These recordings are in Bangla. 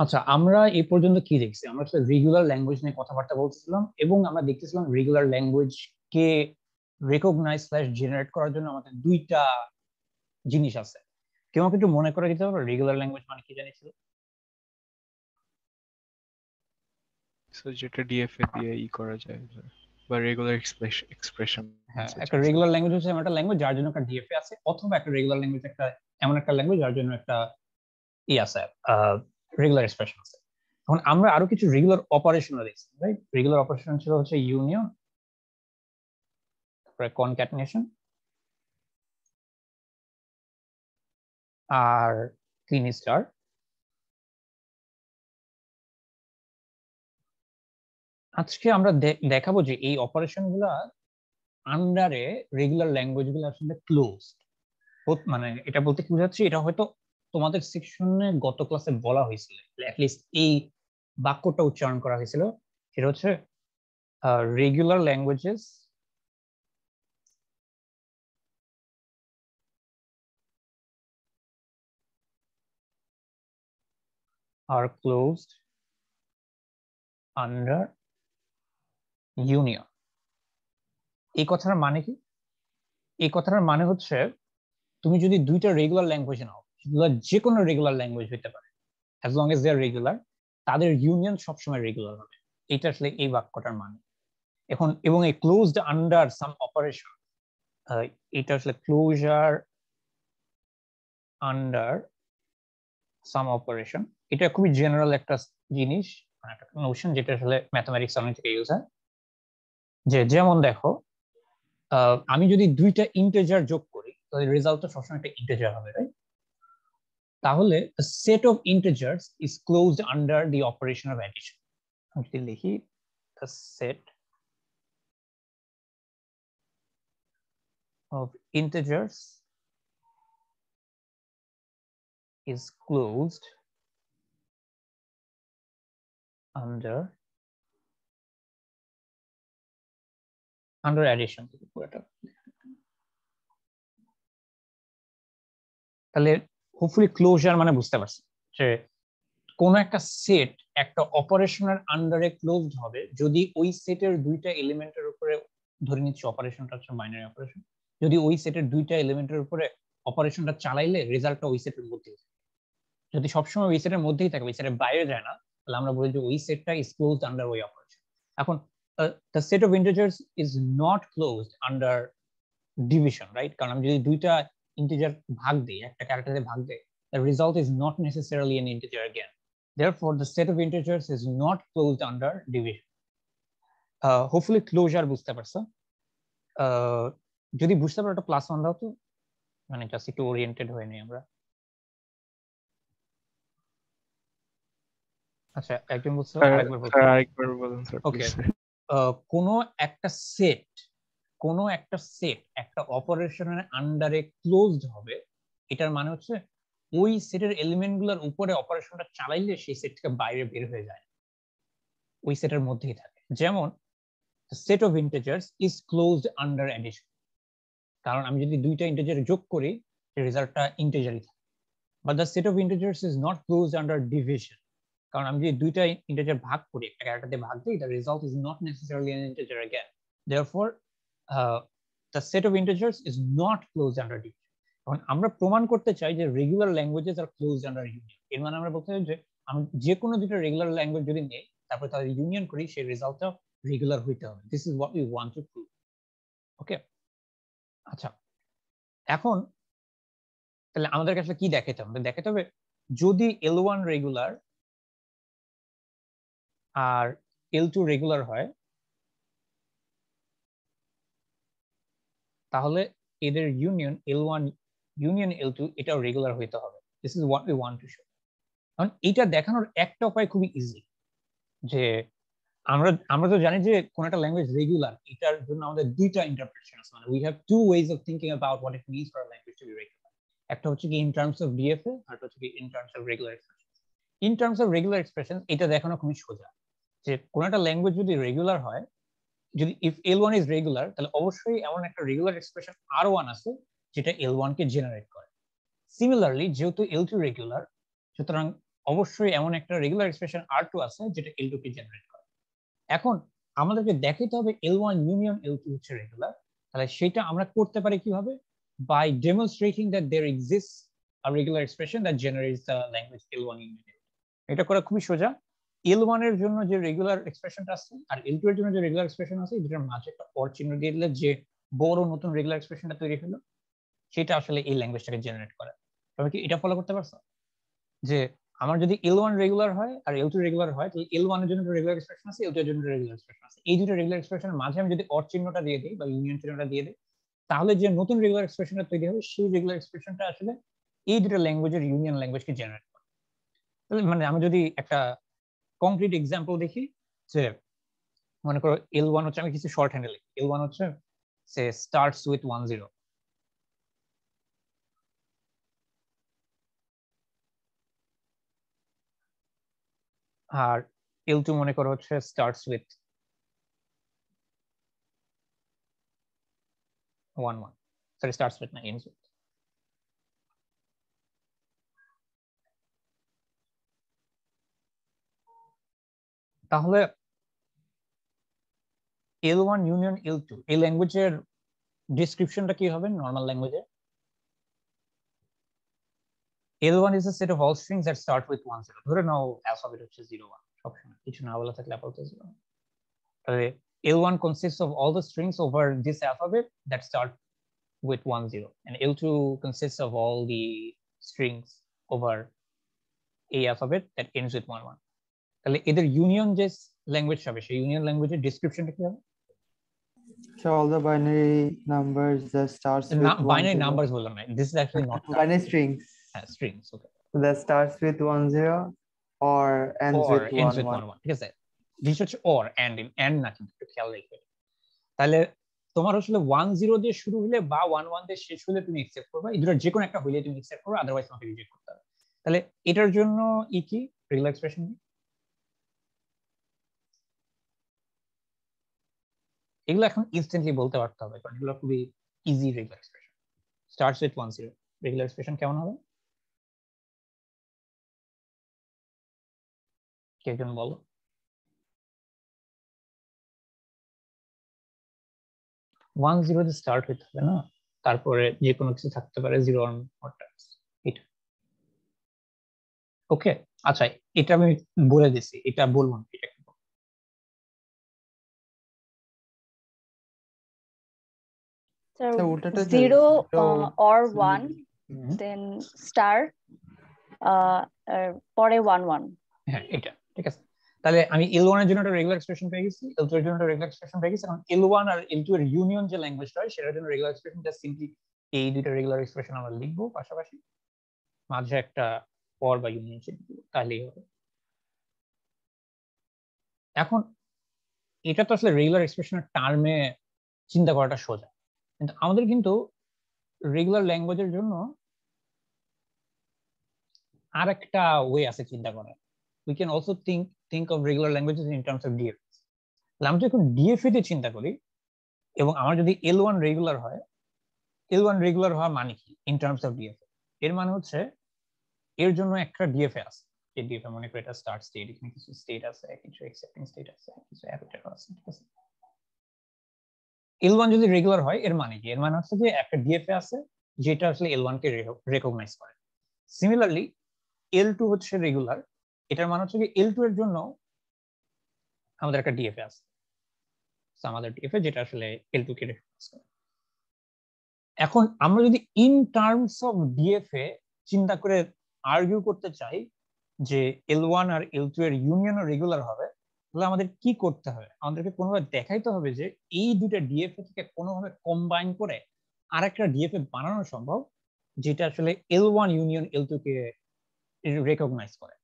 আচ্ছা, আমরা এই পর্যন্ত কি দেখছি? আমরা আসলে রেগুলার ল্যাঙ্গুয়েজ নিয়ে কথাবার্তা বলতেছিলাম এবং আমরা দেখতেছিলাম রেগুলার ল্যাঙ্গুয়েজ কে রেকগনাইজ স্ল্যাশ জেনারেট করার জন্য আমাদের দুইটা জিনিস আছে। কেউ আমাকে একটু মনে করে দিতে পারবে রেগুলার ল্যাঙ্গুয়েজ মানে কি জানিস? সো যেটা ডিএফএ দিয়ে করা যায় বা রেগুলার এক্সপ্রেশন। হ্যাঁ, একটা রেগুলার ল্যাঙ্গুয়েজ হচ্ছে এমন একটা ল্যাঙ্গুয়েজ যার জন্য একটা ডিএফএ আছে, অথবা একটা রেগুলার ল্যাঙ্গুয়েজ একটা এমন একটা ল্যাঙ্গুয়েজ যার জন্য একটা আছে, রেগুলার এক্সপ্রেশন আছে। এখন আমরা আরো কিছু রেগুলার অপারেশন দেখছি, রাইট? রেগুলার অপারেশন ছিল হচ্ছে ইউনিয়ন, তারপরে কনক্যাটেনেশন আর ক্লিন স্টার। আজকে আমরা দেখাবো যে এই অপারেশন গুলা আন্ডারে রেগুলার ল্যাঙ্গুয়েজ গুলো আসলে ক্লোজড। মানে এটা বলতে কি বোঝাচ্ছি, এটা হয়তো তোমাদের সেকশনে গত ক্লাসে বলা হয়েছিল, অ্যাটলিস্ট এই বাক্যটা উচ্চারণ করা হয়েছিল। সেটা হচ্ছে রেগুলার ল্যাঙ্গুয়েজেস আর ক্লোজড আন্ডার ইউনিয়ন। এই কথাটার মানে কি? এই কথাটার মানে হচ্ছে তুমি যদি দুইটা রেগুলার ল্যাঙ্গুয়েজ নাও, সেগুলো যে কোনো রেগুলার ল্যাঙ্গুয়েজ হতে পারে, as long age they R regular, তাদের ইউনিয়ন সবসময় রেগুলার হবে। এটা আসলে এই বাক্যটার মানে। এখন এবং এই ক্লোজড আন্ডার সাম অপারেশন, এটা আসলে ক্লোজার আন্ডার সাম অপারেশন, এটা খুবই জেনারেল একটা জিনিস, মানে একটা নোশন যেটা আসলে ম্যাথমেটিক্স অনেক থেকে ইউজ হয়। যে যেমন দেখো, আমি যদি দুইটা ইন্টিজার যোগ করি তাহলে রেজাল্ট তো সবসময় একটা ইন্টিজার হবে, রাইট? তাহলে set of integers is closed under the operation of addition. আমি যদি লিখি the set of integers is closed under addition। তাহলে হোপফুলি ক্লোজার মানে বুঝতে পারছি যে কোন একটা সেট একটা অপারেশনের আন্ডারে ক্লোজড হবে যদি ওই সেটের দুইটা এলিমেন্টের উপরে, ধরে নিচ্ছি অপারেশনটা হচ্ছে বাইনারি অপারেশন, যদি ওই সেটের দুইটা এলিমেন্টের উপরে অপারেশনটা চালাইলে রেজাল্টটা ওই সেটের মধ্যেই থাকে। যদি সবসময় ওই সেটের মধ্যেই থাকে, ওই সেটের বাইরে যায় না, তাহলে আমরা বলি যে ওই সেটটা ইজ ক্লোজড আন্ডার ওই অপারেশন। এখন the set of integers is not closed under division, right? কারণ আমি যদি দুইটা ইন্টিজার ভাগ দিই, একটা ক্যারেক্টারে ভাগ দেই, the result is not necessarily an integer again. Therefore, the set of integers is not closed under division. Hopefully closure বুঝতে পারছো। যদি বুঝতে পারো একটা +1 দাও তো, মানে জাস্ট একটু ওরিয়েন্টেড হয়ে নেই আমরা। আচ্ছা, একজন বলছো, আরেকবার বলুন স্যার। ওকে, কোনো একটা সেট, কোনো একটা সেট একটা অপারেশনের আন্ডারে ক্লোজড হবে, এটার মানে হচ্ছে ওই সেটের এলিমেন্ট গুলোর উপরে অপারেশনটা চালাইলে সেই সেট থেকে বাইরে বের হয়ে যায়, ওই সেটের মধ্যেই থাকে। যেমন set of integers is closed under addition, কারণ আমি যদি দুইটা ইন্টিজার যোগ করি রেজাল্টটা ইন্টিজারই থাকে। But the set of integers is not closed under division, কারণ আমি যদি দুইটা ইন্টিজার ভাগ করি, একটা ক্যারেক্টার দিয়ে ভাগ দিই, the result is not necessarily an integer again. Therefore the set of integers is not closed under division। এখন আমরা প্রমাণ করতে চাই যে রেগুলার ল্যাঙ্গুয়েজেস আর ক্লোজড আন্ডার ইউনিয়ন। এর মানে আমরা বলতে চাই যে আমি যে কোনো দুটো রেগুলার ল্যাঙ্গুয়েজ যদি নেই, তারপর তাদের ইউনিয়ন করি, সেই রেজাল্টটা রেগুলার হইতে হবে। This is what we want to prove. Okay, আচ্ছা, এখন তাহলে আমাদের কাছে কি দেখাতে হবে? দেখাতে হবে যদি L1 রেগুলার আর L2 রেগুলার হয়, তাহলে এদের ইউনিয়ন L1 ইউনিয়ন L2 এটাও রেগুলার হইতে হবে। This is what we want to show. কারণ এটা দেখানোর একটা উপায় খুবই ইজি, যে আমরা আমরা তো জানি যে কোন একটা ল্যাঙ্গুয়েজ রেগুলার, এটার জন্য আমাদের দুইটা ইন্টারপ্রিটেশন আছে, মানে we have two ways of thinking about what it means for a language to be regular. একটা হচ্ছে কি ইন টার্মস অফ ডিএফএ, আর হচ্ছে কি in terms of regular expression. In terms of regular expression এটা দেখানো খুবই সোজা, যে কোন একটা ল্যাঙ্গুয়েজ যদি রেগুলার হয়, যদি ইফ L1 ইজ রেগুলার, তাহলে অবশ্যই এমন একটা রেগুলার এক্সপ্রেশন R1 আছে যেটা L1 কে জেনারেট করে। সিমিলারলি যেহেতু L2 রেগুলার, সুতরাং অবশ্যই এমন একটা রেগুলার এক্সপ্রেশন R2 আছে যেটা L2 কে জেনারেট করে। এখন আমাদেরকে দেখাইতে হবে L1 ইউনিয়ন L2 হচ্ছে রেগুলার। তাহলে সেটা আমরা করতে পারি কিভাবে? By demonstrating that there exists a regular expression that generates the language L1 union L2। এটা করা খুবই সোজা। L1 এর জন্য যে রেগুলার এক্সপ্রেশনটা আছে আর L2 এর জন্য যে রেগুলার এক্সপ্রেশন আছে এই দুটোর মাঝে একটা অর চিহ্ন দিয়ে দিলে যে বড় নতুন রেগুলার এক্সপ্রেশনটা তৈরি হলো সেটা আসলে এই ল্যাঙ্গুয়েজটাকে জেনারেট করে। তবে কি এটা ফলো করতে পারছো যে আমার যদি L1 রেগুলার হয় আর L2 রেগুলার হয় তাহলে L1 এর জন্য রেগুলার এক্সপ্রেশন আছে, L2 এর জন্য রেগুলার এক্সপ্রেশন আছে। এই দুটো রেগুলার এক্সপ্রেশনের মাঝে আমি যদি অর চিহ্নটা দিয়ে দিই বা ইউনিয়ন চিহ্নটা দিয়ে দিই তাহলে যে নতুন রেগুলার এক্সপ্রেশনটা তৈরি হবে সেই রেগুলার এক্সপ্রেশনটা আসলে এই দুটো ল্যাঙ্গুয়েজের ইউনিয়ন ল্যাঙ্গুয়েজকে জেনারেট করে। তাহলে মানে আমি যদি একটা কংক্রিট এক্সাম্পল দেখি যে মনে করো L1 হচ্ছে, আমি কিছু শর্ট হ্যান্ডে লিখি, L1 হচ্ছে সে স্টার্টস উইথ 10 আর L2 মনে করো হচ্ছে starts with 11, sorry starts with না এন্ডস উইথ। তাহলে L1 ইউনিয়ন L2 এই ল্যাঙ্গুয়েজের ডেসক্রিপশনটা কি হবে নরমাল ল্যাঙ্গুয়েজে? L1 is a set of all strings that start with 1 0। ধরে নাও অ্যালফাবেট হচ্ছে 0 1 সবসময়, কিছু না বলা থাকলে আপাতত 0। তাহলে L1 consists of all the strings over this alphabet that start with 1 0 and L2 consists of all the strings over a alphabet that ends with 1 1। তাহলে এদের ইউনিয়ন যে ল্যাঙ্গুয়েজ হবে সেই ইউনিয়ন ল্যাঙ্গুয়েজের ডেসক্রিপশনটা কি হবে? So all the binary numbers that starts with binary 1 0. Numbers বললাম না, this is actually not Binary strings strings. Okay, that starts with 1 0 or ends or with ends 1 with 1 1. 1, ঠিক আছে? জিনিস হচ্ছে or and না, কিন্তু একটু খেয়াল রাখবে। তাহলে তোমার আসলে 1 0 দিয়ে শুরু হলে বা 1 1 দিয়ে শেষ হলে তুমি অ্যাকসেপ্ট করবে, এই দুটোর যে কোনো একটা হইলে তুমি অ্যাকসেপ্ট করবে, আদারওয়াইজ তোমাকে রিজেক্ট করতে হবে। তাহলে এটার জন্য কি রেগুলার এক্সপ্রেশন কি? এগুলো এখন ইনস্ট্যান্টলি বলতে পারতে হবে কারণ এগুলো খুবই easy regular expression. Starts with 1 0 regular expression কেমন হবে? কে একজন বলো। 1 0 দিয়ে স্টার্ট হইতে হবে না, তারপরে যে কোনো কিছু থাকতে পারে 0 or টাইমস এটা। ওকে, আচ্ছা এটা আমি বলে দিছি, এটা বলবো না, এটা কি? So উল্টাটা যে 0 or 1 হুম, then star পরে 1 1। হ্যাঁ এটা ঠিক আছে। তাহলে আমি L1 এর জন্য একটা রেগুলার এক্সপ্রেশন পেয়ে গেছি, L2 এর জন্য একটা রেগুলার এক্সপ্রেশন পেয়ে গেছি। এখন L1 আর L2 এর ইউনিয়ন যে ল্যাঙ্গুয়েজটা হয় সেটার জন্য রেগুলার এক্সপ্রেশন জাস্ট সিম্পলি এই দুইটা রেগুলার এক্সপ্রেশন আমরা লিখবো পাশাপাশি, মাঝে একটা পর বা ইউনিয়ন চিহ্ন দিব, তাহলেই হবে। এখন এটা তো আসলে রেগুলার এক্সপ্রেশনের টার্মে চিন্তা করাটা সোজা, কিন্তু আমাদের কিন্তু রেগুলার ল্যাঙ্গুয়েজের জন্য আর একটা ওয়ে আছে চিন্তা করার। We can also think of regular languages in terms of DFA। আমরা যখন DFA তে চিন্তা করি এবং আমার যদি L1 রেগুলার হয়, L1 রেগুলার হওয়া মানে কি ইন টার্মস অফ DFA? এর মানে হচ্ছে এর জন্য একটা DFA আছে, যে DFA মনে করি এটা স্টার্ট স্টেট, এখানে কিছু স্টেট আছে, কিছু এক্সেপ্টিং স্টেট আছে, কিছু অ্যাবর্টেড আছে, ঠিক আছে? L1 যদি রেগুলার হয় এর মানে কি? এর মানে হচ্ছে যে একটা DFA আছে যেটা আসলে L1 কে রেকগনাইজ করে। সিমিলারলি L2 হচ্ছে রেগুলার, এটার মানে হচ্ছে কি L2 এর জন্য আমাদের একটা DFA আছে, আমাদের DFA যেটা আসলে L2 কে রেকগনাইজ করে। এখন আমরা যদি ইন টার্মস অফ DFA চিন্তা করে আর্গিউ করতে চাই যে L1 আর L2 এর ইউনিয়নও রেগুলার হবে, তাহলে আমাদের কি করতে হবে? আমাদেরকে কোনোভাবে দেখাইতে হবে যে এই দুইটা DFA থেকে কোনোভাবে কম্বাইন করে আরেকটা DFA বানানো সম্ভব যেটা আসলে L1 ইউনিয়ন L2 কে রেকগনাইজ করে।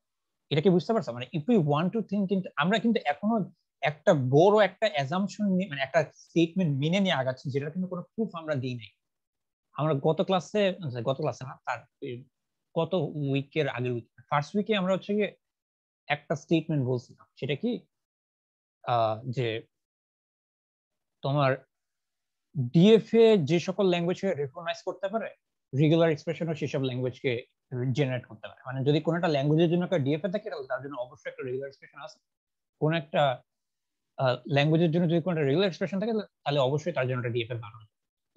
এটা কি বুঝতে পারছো? মানে if we want to think, কিন্তু আমরা কিন্তু এখনো একটা বড় একটা অ্যাজাম্পশন মানে একটা স্টেটমেন্ট মেনে নিয়ে আগাচ্ছি যেটা কিন্তু কোনো প্রুফ আমরা দিই নাই। আমরা গত ক্লাসে না, তার গত উইকের আগের উইক, ফার্স্ট উইকে আমরা হচ্ছে গিয়ে একটা স্টেটমেন্ট বলছিলাম, সেটা কি যে তোমার ডিএফএ যে সকল ল্যাঙ্গুয়েজকে রেকগনাইজ করতে পারে রেগুলার এক্সপ্রেশনও সেসব ল্যাঙ্গুয়েজকে জেনারেট করতে পারে। মানে যদি কোনো একটা ল্যাঙ্গুয়েজের জন্য একটা ডিএফএ থাকে তাহলে তার জন্য অবশ্যই একটা রেগুলার এক্সপ্রেশন আছে। কোন একটা ল্যাঙ্গুয়েজের জন্য যদি কোনো একটা রেগুলার এক্সপ্রেশন থাকে তাহলে অবশ্যই তার জন্য একটা ডিএফএ বানানো।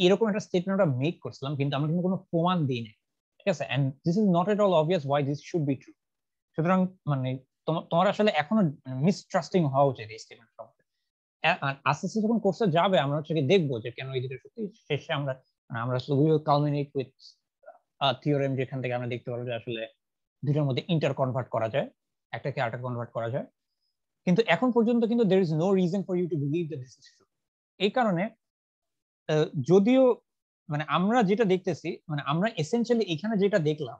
এরকম একটা স্টেটমেন্ট আমরা মেক করছিলাম, কিন্তু আমরা কিন্তু কোনো প্রমাণ দিই না, ঠিক আছে? And this is not at all obvious why this should be true. সুতরাং মানে তোমার আসলে এখনো মিসট্রাস্টিং হওয়া উচিত এই স্টেটমেন্ট সম্পর্কে। আস্তে আস্তে যখন কোর্সে যাবে আমরা হচ্ছে দেখবো যে কেন এই দুটো সত্যি। শেষে আমরা আসলে উই উইল কালমিনেট উইথ থিওরেম, যেখান থেকে আমরা দেখতে পারবো যে আসলে দুটোর মধ্যে ইন্টার কনভার্ট করা যায়, একটাকে আরেকটা কনভার্ট করা যায়। কিন্তু এখন পর্যন্ত কিন্তু there is no reason for you to believe that this is true. এই কারণে যদিও মানে আমরা যেটা দেখতেছি, মানে আমরা এসেনশিয়ালি এখানে যেটা দেখলাম,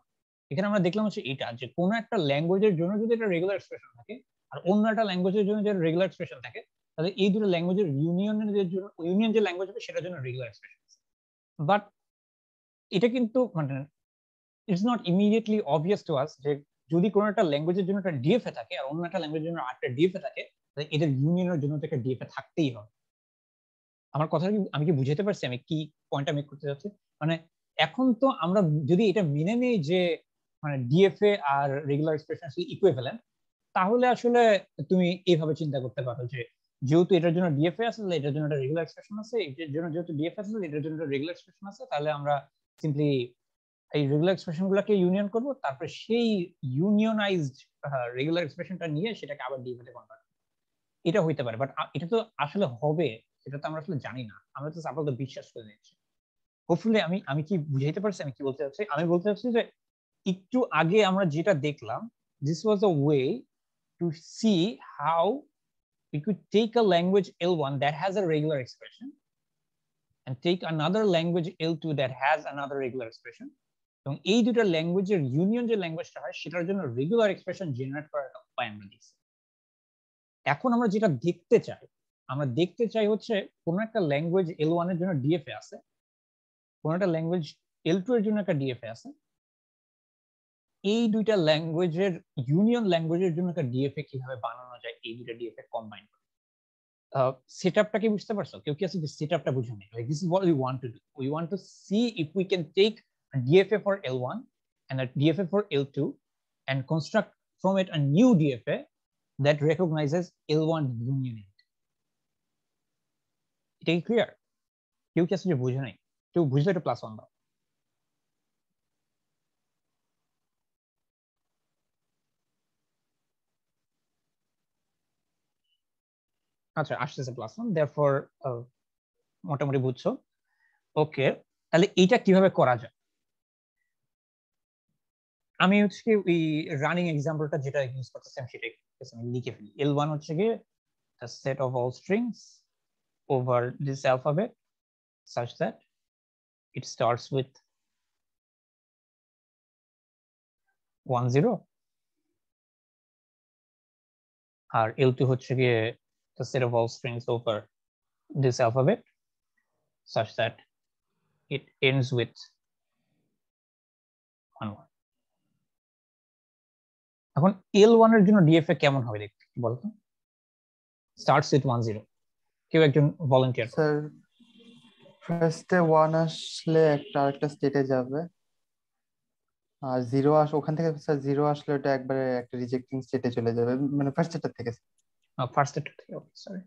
এখানে আমরা দেখলাম হচ্ছে এটা, যে কোনো একটা ল্যাঙ্গুয়েজের জন্য যদি একটা রেগুলার এক্সপ্রেশন থাকে আর অন্য একটা ল্যাঙ্গুয়েজের জন্য যদি রেগুলার এক্সপ্রেশন থাকে, তাহলে এই দুটো ল্যাঙ্গুয়েজের ইউনিয়নের জন্য, ইউনিয়ন যে ল্যাঙ্গুয়েজ হবে সেটার জন্য রেগুলার এক্সপ্রেশন আছে। বাট এটা কিন্তু মানে it's not immediately obvious to us যে যদি কোনো একটা ল্যাঙ্গুয়েজের জন্য একটা ডিএফএ থাকে আর অন্য একটা ল্যাঙ্গুয়েজের জন্য আরেকটা ডিএফএ থাকে, তাহলে এদের ইউনিয়নের জন্য তো একটা ডিএফএ থাকতেই হবে। আমার কথা কি আমি কি বুঝাতে পারছি আমি কি পয়েন্টটা মেক করতে যাচ্ছি? মানে এখন তো আমরা যদি এটা মেনে নেই যে মানে ডিএফএ আর রেগুলার এক্সপ্রেশন আসলে ইকুইভ্যালেন্ট, তাহলে আসলে তুমি এইভাবে চিন্তা করতে পারো যে যেহেতু এটার জন্য ডিএফএ আছে তাহলে এটার জন্য একটা রেগুলার এক্সপ্রেশন আছে, এটার জন্য যেহেতু ডিএফএ আছে এটার জন্য একটা রেগুলার এক্সপ্রেশন আছে, তাহলে আমরা সিম্পলি এই রেগুলার এক্সপ্রেশন গুলোকে ইউনিয়ন করবো, তারপরে সেই ইউনিয়নাইজড রেগুলার এক্সপ্রেশনটা নিয়ে সেটাকে আবার ডিএফএ তে কনভার্ট। এটা হইতে পারে, বাট এটা তো আসলে হবে সেটা তো আমরা আসলে জানি না, আমরা তো আপাতত বিশ্বাস করে নিচ্ছি। হোপফুলি আমি কি বুঝাইতে পারছি আমি কি বলতে চাচ্ছি? আমি বলতে চাচ্ছি যে একটু আগে আমরা যেটা দেখলাম, this was a way two C how we could take a language L1 that has a regular expression and take another language L2 that has another regular expression, এবং এই দুটো ল্যাঙ্গুয়েজের ইউনিয়ন যে ল্যাঙ্গুয়েজটা হয় সেটার জন্য রেগুলার এক্সপ্রেশন জেনারেট করার একটা উপায় আমরা দিচ্ছি। এখন আমরা যেটা দেখতে চাই হচ্ছে কোনো একটা ল্যাঙ্গুয়েজ L1 এর জন্য ডিএফএ আছে, কোনো একটা ল্যাঙ্গুয়েজ L2 এর জন্য একটা ডিএফএ আছে, এই দুইটা ল্যাঙ্গুয়েজের ইউনিয়ন ল্যাঙ্গুয়েজের জন্য একটা ডিএফএ কিভাবে বানানো যায়, এই দুইটা ডিএফএ কম্বাইন করে। সেটআপটা কি বুঝতে পারছো? কেউ কি আছে যে সেটআপটা বুঝে নেই? Like this is what we want to do. We want to see if we can take a DFA for L1 and a DFA for L2 and construct from it a new DFA that recognizes L1 union. এটা কি ক্লিয়ার? কেউ কি আছে যে বুঝে নাই? কেউ বুঝলে এটা +1 দাও। আচ্ছা, আসতেছে +1, therefore মোটামুটি বুঝছো। ওকে, তাহলে এটা কিভাবে করা যায়? আমি হচ্ছে কি ওই রানিং এক্সাম্পলটা যেটা ইউজ করতেছি আমি সেটাই আমি লিখে ফেলি। L1 হচ্ছে কি a set of all strings over this alphabet such that it starts with 1 0, R L2 হচ্ছে কি a set of all strings over this alphabet such that it ends with 1 1. এখন L1 এর জন্য ডিএফএ কেমন হবে দেখতে বলতো? starts with 1 0, কেউ একজন ভলান্টিয়ার। স্যার ফার্স্টে 1 আসলে আরেকটা স্টেটে যাবে, আর 0 ওখান থেকে স্যার 0 আসলে ওটা একবারে একটা রিজেক্টিং স্টেটে চলে যাবে, মানে ফার্স্ট স্টেট থেকে। ফার্স্ট স্টেট থেকে, সরি,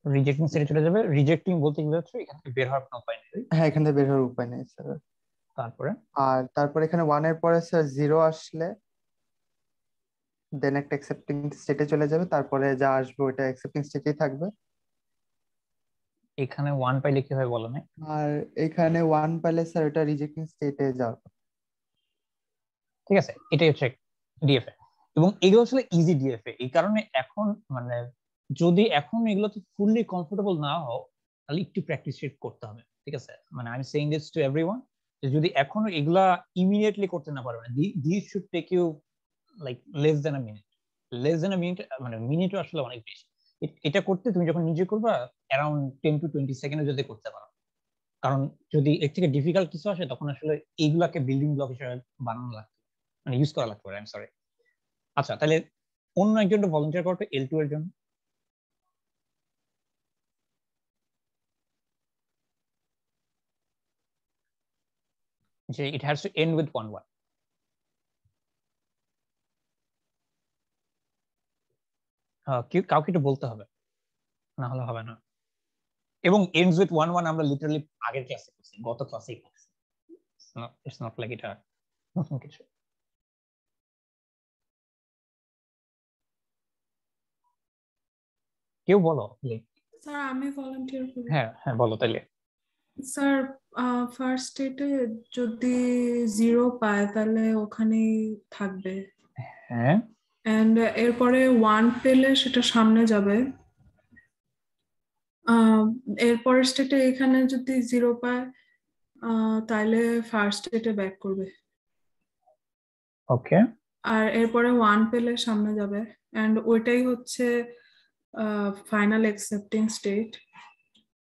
রিজেক্টিং স্টেটে চলে যাবে। রিজেক্টিং বলতে কি বোঝাচ্ছ? এখান থেকে বের হওয়ার কোনো উপায় নেই। হ্যাঁ, এখান থেকে বের হওয়ার উপায় নেই স্যার। তারপরে এখানে 1 এর পরে স্যার 0 আসলে দেন একটা অ্যাকসেপ্টিং স্টেটে চলে যাবে, তারপরে যা আসবে ওটা অ্যাকসেপ্টিং স্টেটেই থাকবে। এখানে 1 পাইলে কি হয় বলো না? আর এখানে 1 পাইলে স্যার ওটা রিজেক্টিং স্টেটে যাবে। ঠিক আছে, এটাই হচ্ছে ডিএফএ, এবং এগুলো আসলে ইজি ডিএফএ। এই কারণে এখন মানে যদি এখন এগুলোতে ফুললি কমফোর্টেবল না হও তাহলে একটু প্র্যাকটিস করতে হবে, ঠিক আছে? মানে I am saying this to everyone, যদি এখনো এগুলা ইমিডিয়েটলি করতে না পারবে, this should take you like less than a minute. মানে মিনিটও আসলে অনেক বেশি। এটা করতে তুমি যখন নিজে করবা অ্যারাউন্ড 10 to 20 সেকেন্ডে যদি করতে পারো, কারণ যদি এর থেকে ডিফিকাল্ট কিছু আসে তখন আসলে এইগুলাকে বিল্ডিং ব্লক হিসেবে বানানো লাগবে, মানে ইউজ করা লাগতে পারে। I am sorry. আচ্ছা, তাহলে অন্য একজনটা ভলান্টিয়ার করতে L2 এর জন্য। যে it has to end with 1 1. কাউকে এটা বলতে হবে, না হলে হবে না। এবং ends with 1 1 আমরা লিটারালি আগের ক্লাসে করছি, গত ক্লাসেই করছি। It's not like এটা নতুন কিছু। কেউ বলো। স্যার আমি ভলান্টিয়ার করি। হ্যাঁ হ্যাঁ বলো তাহলে। স্যার ফার্স্ট স্টেটে যদি 0 পায় তাহলে ওখানেই থাকবে, হ্যাঁ এন্ড এরপরে 1 পেলে সেটা সামনে যাবে। এরপরের স্টেটে এখানে যদি 0 পায় তাহলে ফার্স্ট স্টেটে ব্যাক করবে, ওকে। আর এরপরে 1 পেলে সামনে যাবে, এন্ড ওইটাই হচ্ছে ফাইনাল অ্যাকসেপ্টিং স্টেট।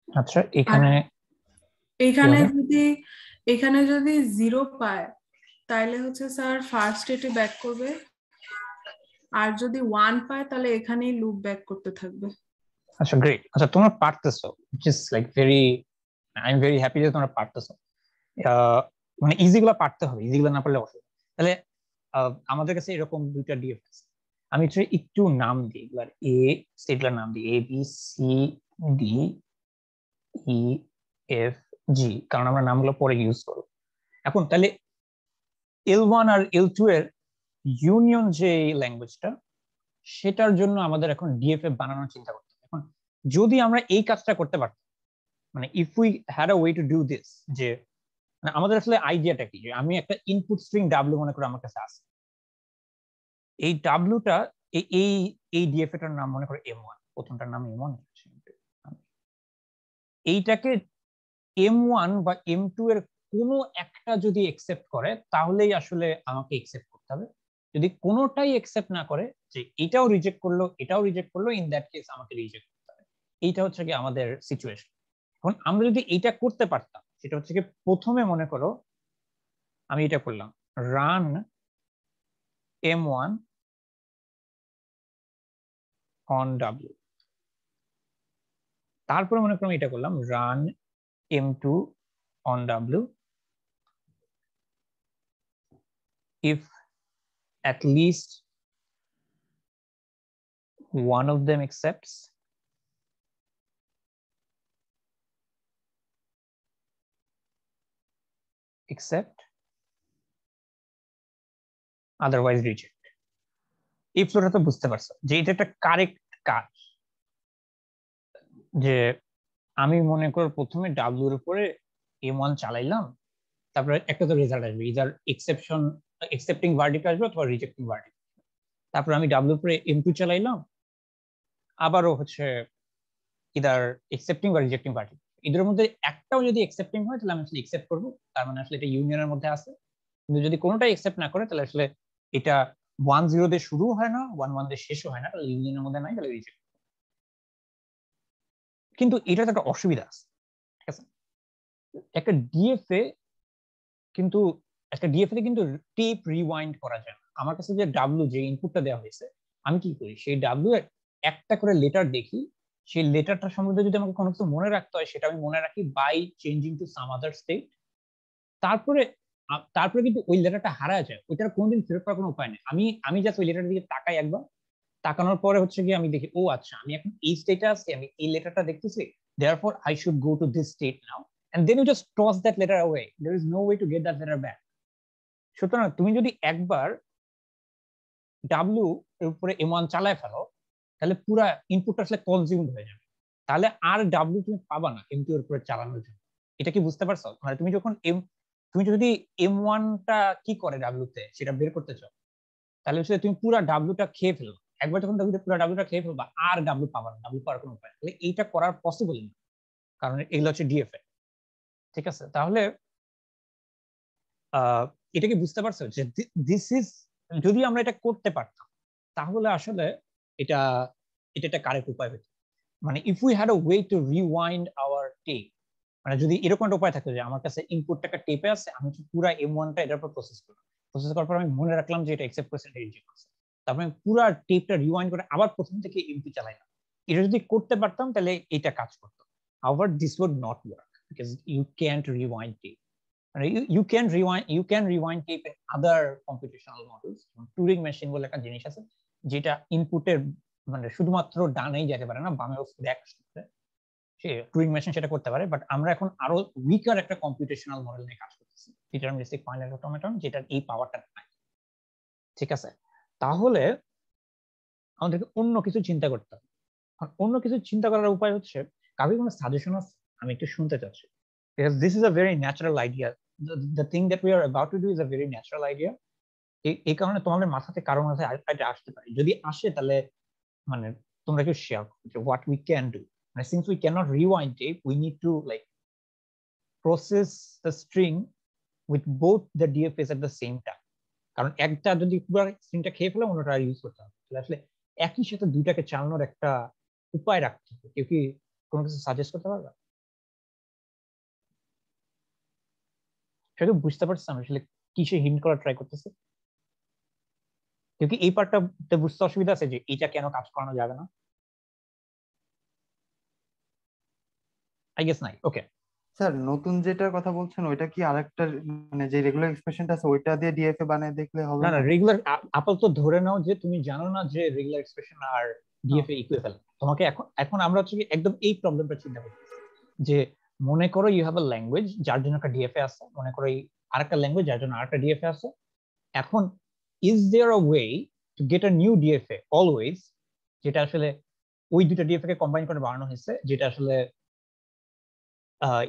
আচ্ছা এখানে এখানে যদি 0 পায় তাহলে হচ্ছে স্যার ফার্স্ট স্টেটে ব্যাক করবে, আর যদি 1 পায় তাহলে এখানেই লুপ ব্যাক করতে থাকবে। আচ্ছা গ্রেট। আচ্ছা তোমরা পারতেছো, just like very, I am very happy যে তোমরা পারতেছো। মানে ইজিগুলো পারতে হবে, ইজিগুলো না পারলে অসুবিধা। তাহলে আমাদের কাছে এরকম দুইটা ডিএফ আছে, আমি একটু নাম দিই এগুলার, এ স্টেটগুলোর নাম দিই, A B C D E F G, কারণ আমরা নামগুলো পরে ইউজ করব। এখন তাহলে L1 আর L2 এর ইউনিয়ন যে ল্যাঙ্গুয়েজটা, সেটার জন্য আমাদের এখন ডিএফএ বানানোর চিন্তা করতে হবে। এখন যদি আমরা এই কাজটা করতে পারতাম, মানে if we had a way to do this, যে মানে আমাদের আসলে আইডিয়াটা কি, যে আমি একটা ইনপুট স্ট্রিং ডাব্লিউ মনে করে আমার কাছে আছে, এই ডাব্লিউটা এই ডিএফএটার নাম মনে করে M1, প্রথমটার নাম M1, এইটাকে M1 বা M2 এর কোনো একটা যদি একসেপ্ট করে তাহলেই আসলে আমাকে একসেপ্ট করতে হবে। যদি কোনোটাই একসেপ্ট না করে, যে এটাও রিজেক্ট করলো এটাও রিজেক্ট করলো, ইন দ্যাট কেস আমাকে রিজেক্ট করতে হবে। এইটা হচ্ছে কি আমাদের সিচুয়েশন। এখন আমরা যদি এইটা করতে পারতাম, সেটা হচ্ছে কি প্রথমে মনে করো আমি এটা করলাম রান M1 on W, তারপরে মনে করো আমি এটা করলাম run M2 on W if at least one of them accepts, otherwise reject. এই ফ্লোটা তো বুঝতে পারছো যে এটা একটা কারেক্ট কাজ, যে আমি মনে করো প্রথমে ডাব্লিউ এর উপরে M1 চালাইলাম, তারপরে একটা তো রেজাল্ট আসবে, ইদার একসেপ্টিং ভার্ডিক্ট আসবে অথবা রিজেক্টিং ভার্ডিক্ট। তারপর আমি ডাব্লিউ উপরে M2 চালাইলাম, আবারও হচ্ছে ইদার একসেপ্টিং বা রিজেক্টিং ভার্ডিক্ট। এদের মধ্যে একটাও যদি একসেপ্টিং হয় তাহলে আমি আসলে একসেপ্ট করবো, তার মানে আসলে এটা ইউনিয়নের মধ্যে আছে। কিন্তু যদি কোনোটাই একসেপ্ট না করে তাহলে আসলে এটা 1-0 দিয়ে শুরু হয় না, 1-1 দিয়ে শেষও হয় না, তাহলে ইউনিয়নের মধ্যে নাই, তাহলে রিজেক্ট। কিন্তু এটা তো একটা অসুবিধা আছে, ঠিক আছে? একটা ডিএফএ কিন্তু টেপ রিওয়াইন্ড করা যায় না। আমার কাছে যে ডাব্লিউ, যে ইনপুটটা দেওয়া হয়েছে, আমি কি করি সেই ডাব্লিউ এর একটা করে লেটার দেখি, সেই লেটারটা সম্বন্ধে যদি আমাকে কোনো কিছু মনে রাখতে হয় সেটা আমি মনে রাখি by changing to some other state. তারপরে কিন্তু ওই লেটারটা হারায় যায়, ওইটার কোনোদিন ফেরত পাওয়ার কোনো উপায় নেই। আমি জাস্ট ওই লেটারের দিকে তাকাই একবার, তাকানোর পরে হচ্ছে কি আমি দেখি ও আচ্ছা আমি এখন এই স্টেটে আছি, আমি এই লেটারটা দেখতেছি, therefore I should go to this state now, and then you just toss that letter away. There is no way to get that letter back. সুতরাং তুমি যদি একবার ডাব্লিউ এর উপরে M1 চালায় ফেলো, তাহলে পুরো ইনপুটটা আসলে কনজিউমড হয়ে যাবে, তাহলে আর ডাব্লিউ তুমি পাবা না M2 এর উপরে চালানোর জন্য। এটা কি বুঝতে পারছো? মানে তুমি যদি M1 টা কি করে ডাব্লিউ তে সেটা বের করতে চাও, তাহলে হচ্ছে তুমি পুরো ডাব্লিউটা খেয়ে ফেলো। একবার যখন পুরো ডাব্লিউটা খেয়ে ফেলবা আর ডাব্লিউ পাবা না, ডাব্লিউ পাওয়ার কোনো উপায়। তাহলে এইটা করার পসিবল না, কারণ এগুলো হচ্ছে ডিএফএ, ঠিক আছে? তাহলে এটা কি বুঝতে পারছো যে দিস ইজ, যদি আমরা এটা করতে পারতাম তাহলে আসলে এটা একটা কারেক্ট উপায় হতো। মানে if we had a way to rewind our tape, মানে যদি এরকম একটা উপায় থাকতো যে আমার কাছে ইনপুটটা একটা টেপে আছে, আমি পুরো M1 টা এটার উপর প্রসেস করলাম, প্রসেস করার পর আমি মনে রাখলাম যে এটা একসেপ্ট করছে, এটা রিজেক্ট করছে, তারপরে আমি পুরো টেপটা রিওয়াইন্ড করে আবার প্রথম থেকে M2 চালাইলাম। এটা যদি করতে পারতাম তাহলে এটা কাজ করতো। However, this would not work because you can't rewind tape. you can rewind tape in other computational models. Turing machine বলে একটা জিনিস আছে যেটা ইনপুটের মানে শুধুমাত্র ডানেই যেতে পারে না, বামেও ব্যাক সে টুরিং মেশিন সেটা করতে পারে। বাট আমরা এখন আরো উইকার একটা কম্পিউটেশনাল মডেল নিয়ে কাজ করতেছি, ডিটারমিনিস্টিক ফাইনাইট অটোমেটন, যেটার এই পাওয়ারটা নাই। ঠিক আছে, তাহলে আমাদেরকে অন্য কিছু চিন্তা করতে হবে। অন্য কিছু চিন্তা করার উপায় হচ্ছে, কারো কোনো সাজেশন আছে? আমি একটু শুনতে চাচ্ছি, because this is a very natural idea. The thing that we are about to do is a very natural idea. এই কারণে তোমাদের মাথাতে কারো মাথায় এটা আসতে পারে, যদি আসে তাহলে মানে তোমরা একটু শেয়ার করো what we can do. And since we cannot rewind tape, we need to like process the string with both the DFS at the same time. কারণ একটা যদি পুরো স্ট্রিংটা খেয়ে ফেলে অন্যটা ইউজ করতে হবে, তাহলে আসলে একই সাথে দুইটাকে চালানোর একটা উপায় রাখতে হবে। কেউ কি কোনো কিছু সাজেস্ট করতে পারবে? সেটা বুঝতে পারছি আমি আসলে কিসে হিন্ট করা ট্রাই করতেছি। কেউ কি এই পার্টটা বুঝতে অসুবিধা আছে যে এটা কেন কাজ করানো যাবে না? আই গেস নাই। ওকে স্যার, নতুন যেটার কথা বলছেন ওইটা কি আরেকটা মানে যে রেগুলার এক্সপ্রেশনটা আছে ওইটা দিয়ে ডিএফএ বানিয়ে দেখলে হবে না না? না, রেগুলার আপাতত ধরে নাও যে তুমি জানো না যে রেগুলার এক্সপ্রেশন আর ডিএফএ ইকুইভ্যালেন্ট। তোমাকে এখন আমরা হচ্ছে একদম এই প্রবলেমটা চিন্তা করতেছি যে মনে করো ইউ হ্যাভ আ ল্যাঙ্গুয়েজ যার জন্য একটা ডিএফএ আছে, মনে করো এই আরেকটা ল্যাঙ্গুয়েজ যার জন্য আরেকটা ডিএফএ আছে। এখন is there a way to get a new DFA always, যেটা আসলে ওই দুটো ডিএফএ কে কম্বাইন করে বানানো হয়েছে, যেটা আসলে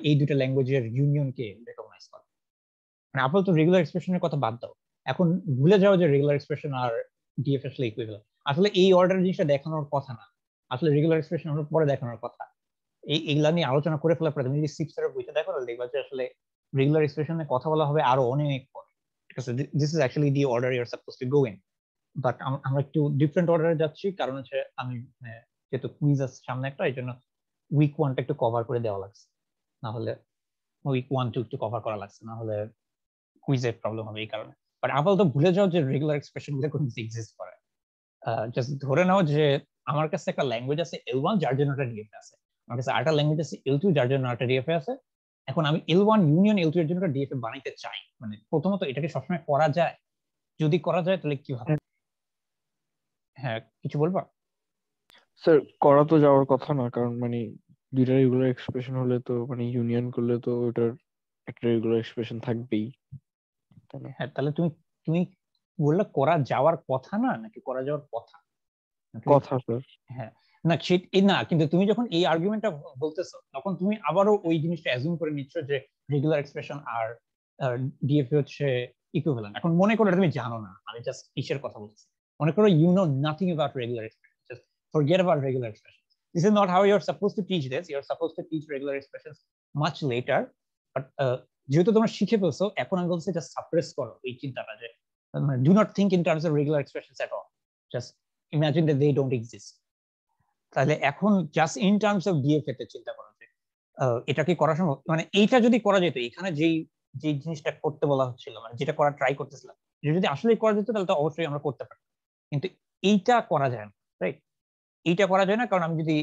এই দুটো ল্যাঙ্গুয়েজের ইউনিয়নকে রেকগনাইজ করে। মানে আপাতত রেগুলার এক্সপ্রেশনের কথা বাদ দাও, এখন ভুলে যাও যে রেগুলার এক্সপ্রেশন আর ডিএফএ আসলে ইকুইভ্যালেন্ট। আসলে এই অর্ডার জিনিসটা দেখানোর কথা না, আসলে রেগুলার এক্সপ্রেশন পরে দেখানোর কথা। এইগুলা নিয়ে আলোচনা করে ফেলার পরে তুমি যদি সিক্সের বইটা দেখো তাহলে দেখবা যে আসলে রেগুলার এক্সপ্রেশনে কথা বলা হবে আরো অনেক পরে। ঠিক আছে, this is actually the order you are suppose to go in, but আমরা একটু ডিফারেন্ট অর্ডারে যাচ্ছি, কারণ হচ্ছে আমি যেহেতু কুইজ আছে সামনে একটা, এই জন্য উইক 1টা একটু কভার করে দেওয়া লাগছে, না হলে উইক 1, 2 একটু কভার করা লাগছে, না হলে কুইজের প্রবলেম হবে এই কারণে। বাট আপাতত ভুলে যাও যে রেগুলার এক্সপ্রেশন গুলো কোনো কিছু এক্সিস্ট করে। জাস্ট ধরে নাও যে আমার কাছে একটা ল্যাঙ্গুয়েজ আছে L1 যার জন্য একটা ডিএফএ আছে, আমার কাছে আরেকটা ল্যাঙ্গুয়েজ আছে L2 যার জন্য একটা ডিএফএ আছে। এখন আমি L1 ইউনিয়ন L2 এর জন্য একটা ডিএফএ বানাইতে চাই, মানে প্রথমত এটাকে সবসময় করা যায়? যদি করা যায় তাহলে কি হবে? হ্যাঁ, কিছু বলবা? স্যার, করা তো যাওয়ার কথা না, কারণ মানে দুইটা রেগুলার এক্সপ্রেশন হলে তো মানে ইউনিয়ন করলে তো ওটার একটা রেগুলার এক্সপ্রেশন থাকবেই, তাই না? হ্যাঁ, তাহলে তুমি তুমি বললে করা যাওয়ার কথা না নাকি করা যাওয়ার কথা? কথা স্যার। হ্যাঁ, না না, কিন্তু তুমি যখন এই আর্গুমেন্টটা বলতেছো তখন তুমি আবারও ওই জিনিসটা অ্যাজুম করে নিচ্ছ যে রেগুলার এক্সপ্রেশন আর ডিএফএ হচ্ছে ইকুইভ্যালেন্ট। এখন মনে করো তুমি জানো না, আমি জাস্ট কিসের কথা বলছি, মনে করো you know nothing about regular expression, just forget about regular expression. This is not how you are suppose to teach this, you are suppose to teach regular expression much later. But যেহেতু তোমরা শিখে ফেলছো, এখন আমি বলছি জাস্ট সাপ্রেস করো এই চিন্তাটা যে do not think in terms of regular expressions at all, just imagine that they don't exist. তাহলে এখন just in terms of DFA তে চিন্তা করো যে এটা কি করা সম্ভব? মানে এইটা যদি করা যেত, এখানে যেই জিনিসটা করতে বলা হচ্ছিল, মানে যেটা করা ট্রাই করতেছিলাম, যদি আসলে করা যেত তাহলে তো অবশ্যই আমরা করতে পারতাম, কিন্তু এইটা করা যায় না, রাইট? এইটা করা যায় না কারণ আমি যদি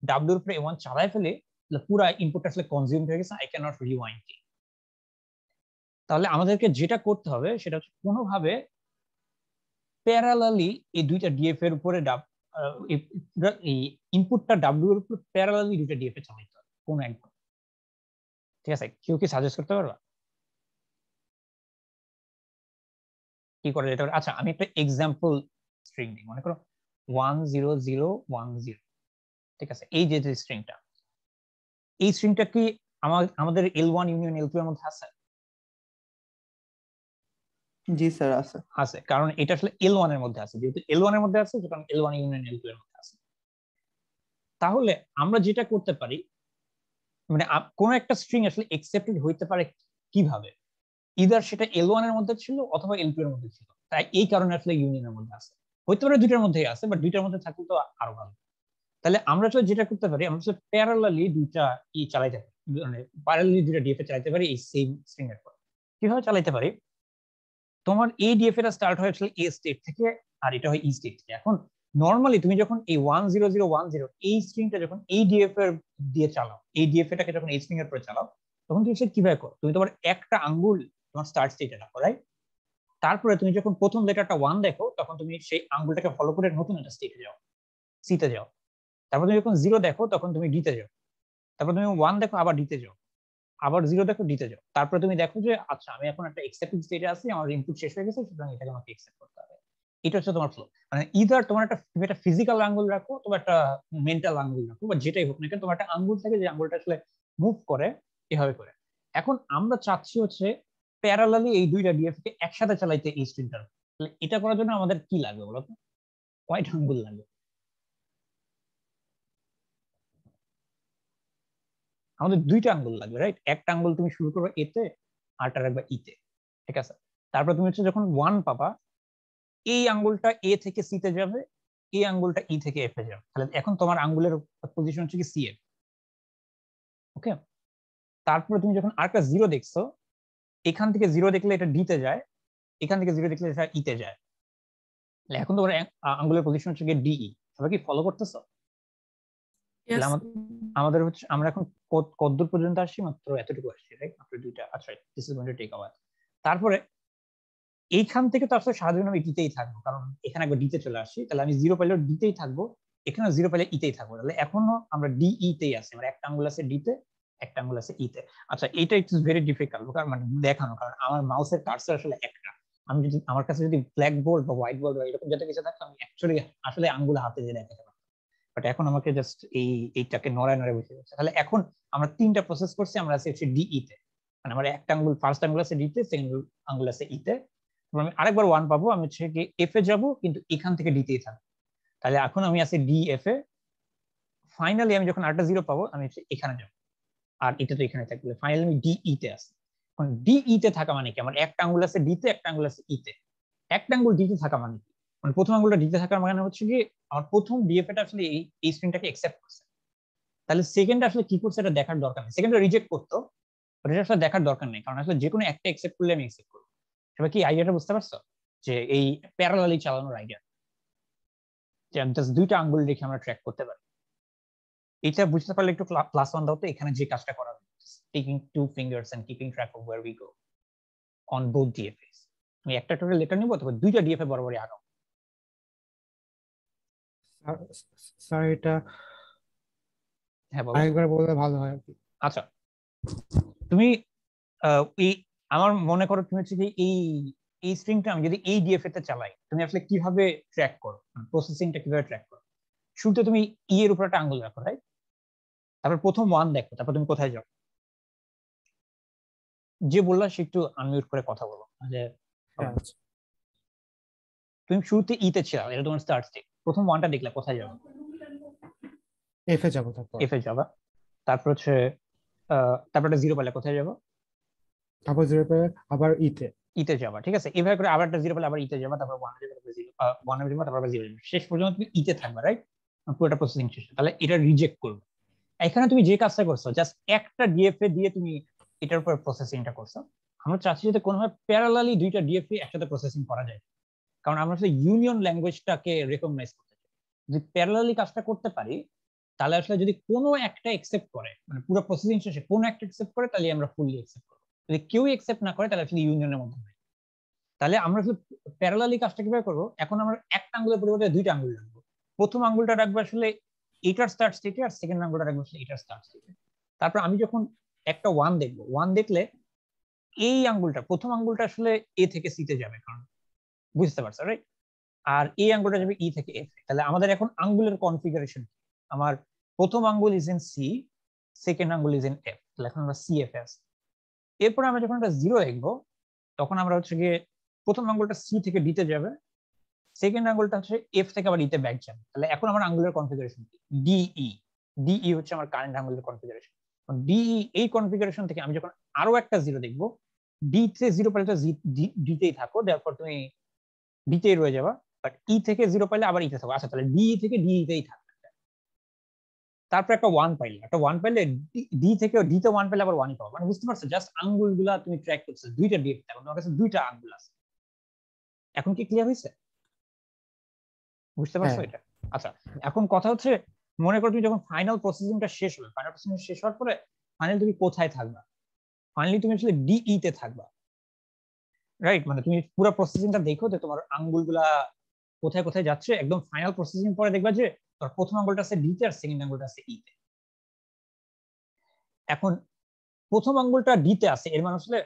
ডাব্লিউর উপরে A1 চালায় ফেলি তাহলে পুরো ইনপুটটা আসলে কনজিউম হয়ে গেছে, আই ক্যান নট রিওয়াইন্ড ইট। তাহলে আমাদেরকে যেটা করতে হবে সেটা হচ্ছে কোনোভাবে প্যারালালি এই দুইটা ডিএফ এর উপরে এই ইনপুটটা ডাব্লিউ এর উপর প্যারালালি দুইটা ডিএফএ চালাইতে হবে কোনো একবার। ঠিক আছে, কেউ কি সাজেস্ট করতে পারবা কি করা যেতে পারে? আচ্ছা, আমি একটা এক্সাম্পল স্ট্রিং দিই, মনে করো 10010। ঠিক আছে, এই যে স্ট্রিংটা, এই স্ট্রিংটা কি আমাদের L1 ইউনিয়ন L2 এর মধ্যে আছে? জি স্যার, আছে। আছে, কারণ এটা আসলে L1 এর মধ্যে আছে, যেহেতু L1 এর মধ্যে আছে কারণ L1 ইউনিয়ন L2 এর মধ্যে আছে। তাহলে আমরা যেটা করতে পারি, মানে কোন একটা স্ট্রিং আসলে একসেপ্টেড হইতে পারে কিভাবে? ইদার সেটা L1 এর মধ্যে ছিল অথবা L2 এর মধ্যে ছিল, তাই এই কারণে আসলে ইউনিয়নের মধ্যে আছে। হইতে পারে দুইটার মধ্যেই আছে, বাট দুইটার মধ্যে থাকলে তো আরো ভালো। তাহলে আমরা যেটা করতে পারি, আমরা প্যারালালি দুইটা চালাইতে পারি, মানে প্যারালালি দুইটা ডিএফএ চালাইতে পারি এই সেম স্ট্রিং এর পর। কিভাবে চালাইতে পারি? তোমার এই ডিএফএ টা স্টার্ট হয় আসলে A স্টেট থেকে আর এটা হয় E স্টেট থেকে। এখন নরমালি তুমি যখন এই 10010 এই স্ট্রিংটা যখন এই ডিএফএ দিয়ে চালাও, এই ডিএফএ টাকে যখন এই স্ট্রিং এর পরে চালাও, তখন তুমি সেটা কিভাবে করো, তুমি তোমার একটা আঙ্গুল তোমার স্টার্ট স্টেটে রাখো, রাইট? তারপরে তুমি যখন প্রথম লেটারটা 1 দেখো তখন তুমি সেই আঙ্গুলটাকে ফলো করে নতুন একটা স্টেটে যাও, সিতে যাও। তারপর তুমি যখন 0 দেখো তখন তুমি ডিতে যাও। তারপর তুমি 1 দেখো আবার ডিতে যাও, আবার 0 দেখো ডিতে যাও। তারপরে তুমি দেখো যে আচ্ছা আমি এখন একটা এক্সেপ্টিং স্টেটে আছি, আমার ইনপুট শেষ হয়ে গেছে, সুতরাং এটাকে আমাকে অ্যাকসেপ্ট করতে হবে। এটা হচ্ছে তোমার ফ্লো। মানে ইদার তোমার তুমি একটা ফিজিক্যাল আঙ্গুল রাখো, তোমার একটা মেন্টাল আঙ্গুল রাখো, বা যেটাই হোক না কেন তোমার একটা আঙ্গুল থাকে যে আঙ্গুলটা আসলে মুভ করে এভাবে করে। এখন আমরা চাচ্ছি হচ্ছে প্যারালালি এই দুইটা ডিএফ কে একসাথে চালাইতে এই স্ট্রিংটা। তাহলে এটা করার জন্য আমাদের কি লাগবে বলো তো? কয়টা আঙ্গুল লাগবে? আমাদের দুইটা আঙ্গুল লাগবে, রাইট? একটা আঙ্গুল তুমি শুরু করবে এতে, আরটা রাখবে ইতে, ঠিক আছে? তারপর তুমি হচ্ছে যখন 1 পাবা, এই আঙ্গুলটা এ থেকে সি তে যাবে, এই আঙ্গুলটা ই থেকে এফ এ যাবে। তাহলে এখন তোমার আঙ্গুলের পজিশন হচ্ছে কি সি এফ, ওকে? তারপরে তুমি যখন আরেকটা 0 দেখছো, এখান থেকে 0 দেখলে এটা ডি তে যায়, এখান থেকে 0 দেখলে এটা ই তে যায়। এখন তোমার আঙ্গুলের পজিশন হচ্ছে কি ডিই। সবাই কি ফলো করতেছো? Yes. আমাদের হচ্ছে আমরা এখন কতদূর পর্যন্ত আসছি? মাত্র এতটুকু আসছি, রাইট? মাত্র দুইটা। আচ্ছা, this is going to take hour. তারপরে এইখান থেকে তো আসলে সাধারণত আমি ডিতেই থাকবো, কারণ এখানে একবার ডিতে চলে আসছি। তাহলে আমি 0 পাইলেও ডিতেই থাকবো, এখানেও 0 পাইলে ইতেই থাকবো। তাহলে এখনো আমরা ডিই তেই আছি, মানে একটা আঙ্গুল আছে ডিতে, একটা আঙ্গুল আছে ইতে। আচ্ছা, এটা ইটস ভেরি ডিফিকাল্ট মানে দেখানো, কারণ আমার মাউসের কার্সার আসলে একটা। আমি যদি আমার কাছে যদি ব্ল্যাক বোর্ড বা হোয়াইট বোর্ড বা এরকম যাতে কিছু থাকতো, আমি অ্যাকচুয়ালি আসলে আঙ্গুল হাতে দিয়ে দেখাতে পারতাম। বাট এখন আমাকে জাস্ট এইটাকে নড়ায় নড়ায় বসে যাচ্ছে। তাহলে এখন আমরা তিনটা প্রসেস করছি, আমরা আছি হচ্ছে ডিই তে, মানে আমার একটা আঙ্গুল, ফার্স্ট আঙ্গুল আছে ডিতে, সেকেন্ড আঙ্গুল আছে ইতে। আমি আরেকবার 1 পাবো, আমি হচ্ছে কি এফ এ যাবো, কিন্তু এখান থেকে ডিতেই থাকবো। তাহলে এখন আমি আছি ডি এফ এ। ফাইনালি আমি যখন আরেকটা 0 পাবো, আমি হচ্ছে এখানে যাবো, আর এটা তো এখানে থাকবে। ফাইনালি আমি ডিই তে আসি। এখন ডিই তে থাকা মানে কি? আমার একটা আঙ্গুল আছে ডিতে, একটা আঙ্গুল আছে ইতে। একটা আঙ্গুল ডিতে থাকা মানে কি? মানে প্রথম আঙ্গুলটা ডিতে থাকার মানে হচ্ছে কি আমার প্রথম ডিএফ টা আসলে এই স্ট্রিংটাকে অ্যাকসেপ্ট করছে। তাহলে সেকেন্ড আসলে কি করছে এটা দেখার দরকার নেই। সেকেন্ডটা রিজেক্ট করতো, এটা আসলে দেখার দরকার নেই, কারণ আসলে যে কোনো একটা অ্যাকসেপ্ট করলে আমি অ্যাকসেপ্ট করবো। সবাই কি আইডিয়াটা বুঝতে পারছো? যে এই প্যারালালি চালানোর আইডিয়া, যে জাস্ট দুইটা আঙ্গুল রেখে আমরা ট্র্যাক করতে পারি। এটা বুঝতে পারলে একটু +1 দাও তো। এখানে যে কাজটা করা হবে, taking 2 fingers and keeping track of where we go on both DFAs. আমি একটা টোটাল লেটার নিব, তবে দুইটা ডিএফএ বরাবরই আগাও। স্যার এটা হ্যাঁ বলো। আরেকবার বললে ভালো হয় আর কি। আচ্ছা, তুমি এই আমার মনে করো তুমি হচ্ছে যে এই স্ট্রিংটা আমি যদি এই ডিএফএ তে চালাই, তুমি আসলে কিভাবে ট্র্যাক করো, প্রসেসিংটা কিভাবে ট্র্যাক করো? শুরুতে তুমি ই এর উপর একটা আঙ্গুল রাখো, রাইট? তারপর প্রথম 1 দেখো, তারপর তুমি কোথায় যাও? যে বললা সে একটু আনমিউট করে কথা বলো। যে তুমি শুরুতে ইতে ছিল, এটা তোমার স্টার্ট স্টেট। প্রথম 1টা দেখলে কোথায় যাবে? এফ এ যাবো, তারপর এফ এ যাবা। তারপর হচ্ছে তারপর একটা 0 পেলে কোথায় যাবো? তারপর 0 পে আবার ইতে ইতে যাবা, ঠিক আছে? এভাবে করে আবার একটা 0 পেলে আবার ইতে যাবা, তারপর 1 এ যাবা, তারপর 0 1 এ যাবা, তারপর আবার 0 যাবা। শেষ পর্যন্ত তুমি ইতে থাকবা, রাইট? পুরোটা প্রসেসিং শেষ। তাহলে এটা রিজেক্ট করবে। এখানে তুমি যে কাজটা করছো, জাস্ট একটা ডিএফএ দিয়ে তুমি এটার উপর প্রসেসিংটা করছো। আমরা চাচ্ছি যাতে কোনোভাবে প্যারালালি দুইটা ডিএফএ একসাথে প্রসেসিং করা যায়, কারণ আমরা আসলে ইউনিয়ন ল্যাঙ্গুয়েজটাকে রেকগনাইজ করতে চাই। যদি প্যারালালি কাজটা করতে পারি, তাহলে আসলে যদি কোনো একটা অ্যাকসেপ্ট করে, মানে পুরো প্রসেসিং শেষে কোনো একটা অ্যাকসেপ্ট করে, তাহলে আমরা ফুললি অ্যাকসেপ্ট করব। যদি কেউ অ্যাকসেপ্ট না করে, তাহলে আসলে ইউনিয়নের মধ্যে নাই। তাহলে আমরা আসলে প্যারালালি কাজটা কিভাবে করবো? এখন আমরা একটা আঙ্গুলের পরিবর্তে দুইটা আঙ্গুল রাখবো। প্রথম আঙ্গুলটা রাখবো আসলে এটার স্টার্ট স্টেটে, আর সেকেন্ড আঙ্গুলটা রাখবো আসলে এটার স্টার্ট স্টেটে। তারপর আমি যখন একটা 1 দেখবো, 1 দেখলে এই আঙ্গুলটা, প্রথম আঙ্গুলটা আসলে এ থেকে সি তে যাবে, কারণ বুঝতে পারছো, রাইট? আর এই আঙ্গুলটা যাবে ই থেকে এফ। তাহলে আমাদের এখন আঙ্গুলের কনফিগারেশন, আমার প্রথম আঙ্গুল ইজ ইন সি, সেকেন্ড আঙ্গুল ইজ ইন এফ। তাহলে এখন আমরা সি এফ এস। এরপর আমরা যখন একটা 0 দেখবো, তখন আমরা হচ্ছে গিয়ে প্রথম আঙ্গুলটা সি থেকে ডিতে যাবে, সেকেন্ড আঙ্গুলটা হচ্ছে এফ থেকে আবার ইতে ব্যাক যাবে। তাহলে এখন আমার আঙ্গুলের কনফিগারেশন কি? ডিই। ডিই হচ্ছে আমার কারেন্ট আঙ্গুলের কনফিগারেশন। ডিই এই কনফিগারেশন থেকে আমি যখন আরো একটা 0 দেখবো, ডি তে 0 পেলে তো ডিতেই থাকো, তারপর তুমি ডিতেই রয়ে যাবা। বাট ই থেকে 0 পাইলে আবার ইতে থাকো। আচ্ছা, তাহলে ডি থেকে ডি তেই থাকবে। তারপর একটা 1 পাইলে, ডি থেকে ডি তে 1 পাইলে আবার 1ই পাবো। মানে বুঝতে পারছো, জাস্ট আঙ্গুলগুলা তুমি ট্র্যাক করছো, দুইটা ডিএফ থাকো, তোমার কাছে দুইটা আঙ্গুল আছে। এখন কি ক্লিয়ার হয়েছে? বুঝতে পারছো এটা? আচ্ছা, এখন কথা হচ্ছে, মনে করো তুমি যখন ফাইনাল প্রসেসিংটা শেষ হবে, ফাইনাল প্রসেসিং শেষ হওয়ার পরে ফাইনাল তুমি কোথায় থাকবা? ফাইনালি তুমি আসলে ডিই তে থাকবা, রাইট? মানে তুমি পুরো প্রসেসিংটা দেখো যে তোমার আঙ্গুলগুলা কোথায় কোথায় যাচ্ছে, একদম ফাইনাল প্রসেসিং পরে দেখবা যে তোমার প্রথম আঙ্গুলটা আছে ডি তে আর সেকেন্ড আঙ্গুলটা আছে ই তে। এখন প্রথম আঙ্গুলটা ডি তে আছে, এর মানে আসলে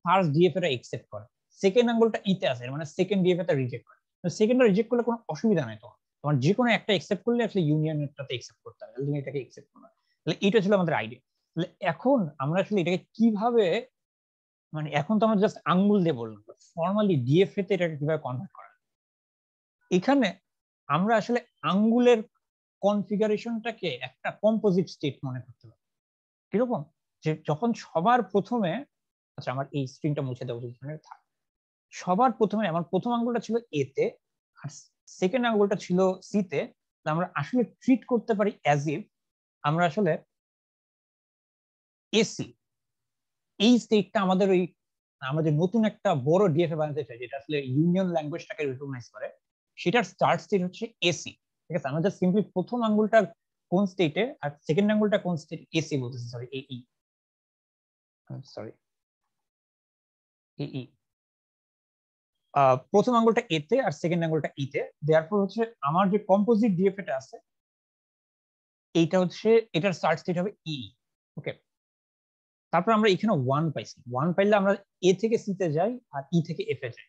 ফার্স্ট ডিএফ এটা একসেপ্ট করে, সেকেন্ড আঙ্গুলটা ই তে আছে, এর মানে সেকেন্ড ডিএফ এটা রিজেক্ট করে। তো সেকেন্ডটা রিজেক্ট করলে কোনো অসুবিধা নাই, তোমার যে কোনো একটা একসেপ্ট করলে আসলে ইউনিয়নটাতে একসেপ্ট করতে হবে, তুমি এটাকে একসেপ্ট করবে। তাহলে এটা ছিল আমাদের আইডিয়া। তাহলে এখন আমরা আসলে এটাকে কিভাবে, মানে এখন তো আমরা জাস্ট আঙ্গুল দিয়ে বললাম, ফর্মালি ডিএফ তে এটাকে কিভাবে কনভার্ট করা। এখানে আমরা আসলে আঙ্গুলের কনফিগারেশনটাকে একটা কম্পোজিট স্টেট মনে করতে পারি। কিরকম? যে যখন সবার প্রথমে, আচ্ছা আমার এই স্ক্রিনটা মুছে দেওয়া উচিত, থাক। সবার প্রথমে আমার প্রথম আঙ্গুলটা ছিল এ তে আর সেকেন্ড আঙ্গুলটা ছিল সি তে, আমরা আসলে ট্রিট করতে পারি অ্যাজ ইফ আমরা আসলে এসি, এই স্টেটটা আমাদের ওই আমাদের নতুন একটা বড় ডিএফএ বানাতে চাই যেটা আসলে ইউনিয়ন ল্যাঙ্গুয়েজটাকে রিকগনাইজ করে, সেটার স্টার্ট স্টেট হচ্ছে এসি। ঠিক আছে, আমরা জাস্ট সিম্পলি প্রথম আঙ্গুলটা কোন স্টেটে আর সেকেন্ড আঙ্গুলটা কোন স্টেট, এসি বলতেছি, সরি এই সরি এই প্রথম আঙ্গুলটা এ তে আর সেকেন্ড আঙ্গুলটা ই তে, দেয়ারফর হচ্ছে আমার যে কম্পোজিট ডিএফএ টা আছে এইটা হচ্ছে, এটার স্টার্ট স্টেট হবে ই। ওকে, তারপর আমরা এখানে 1 পাইছি, 1 পাইলে আমরা এ থেকে সি তে যাই আর ই থেকে এফ এ যাই।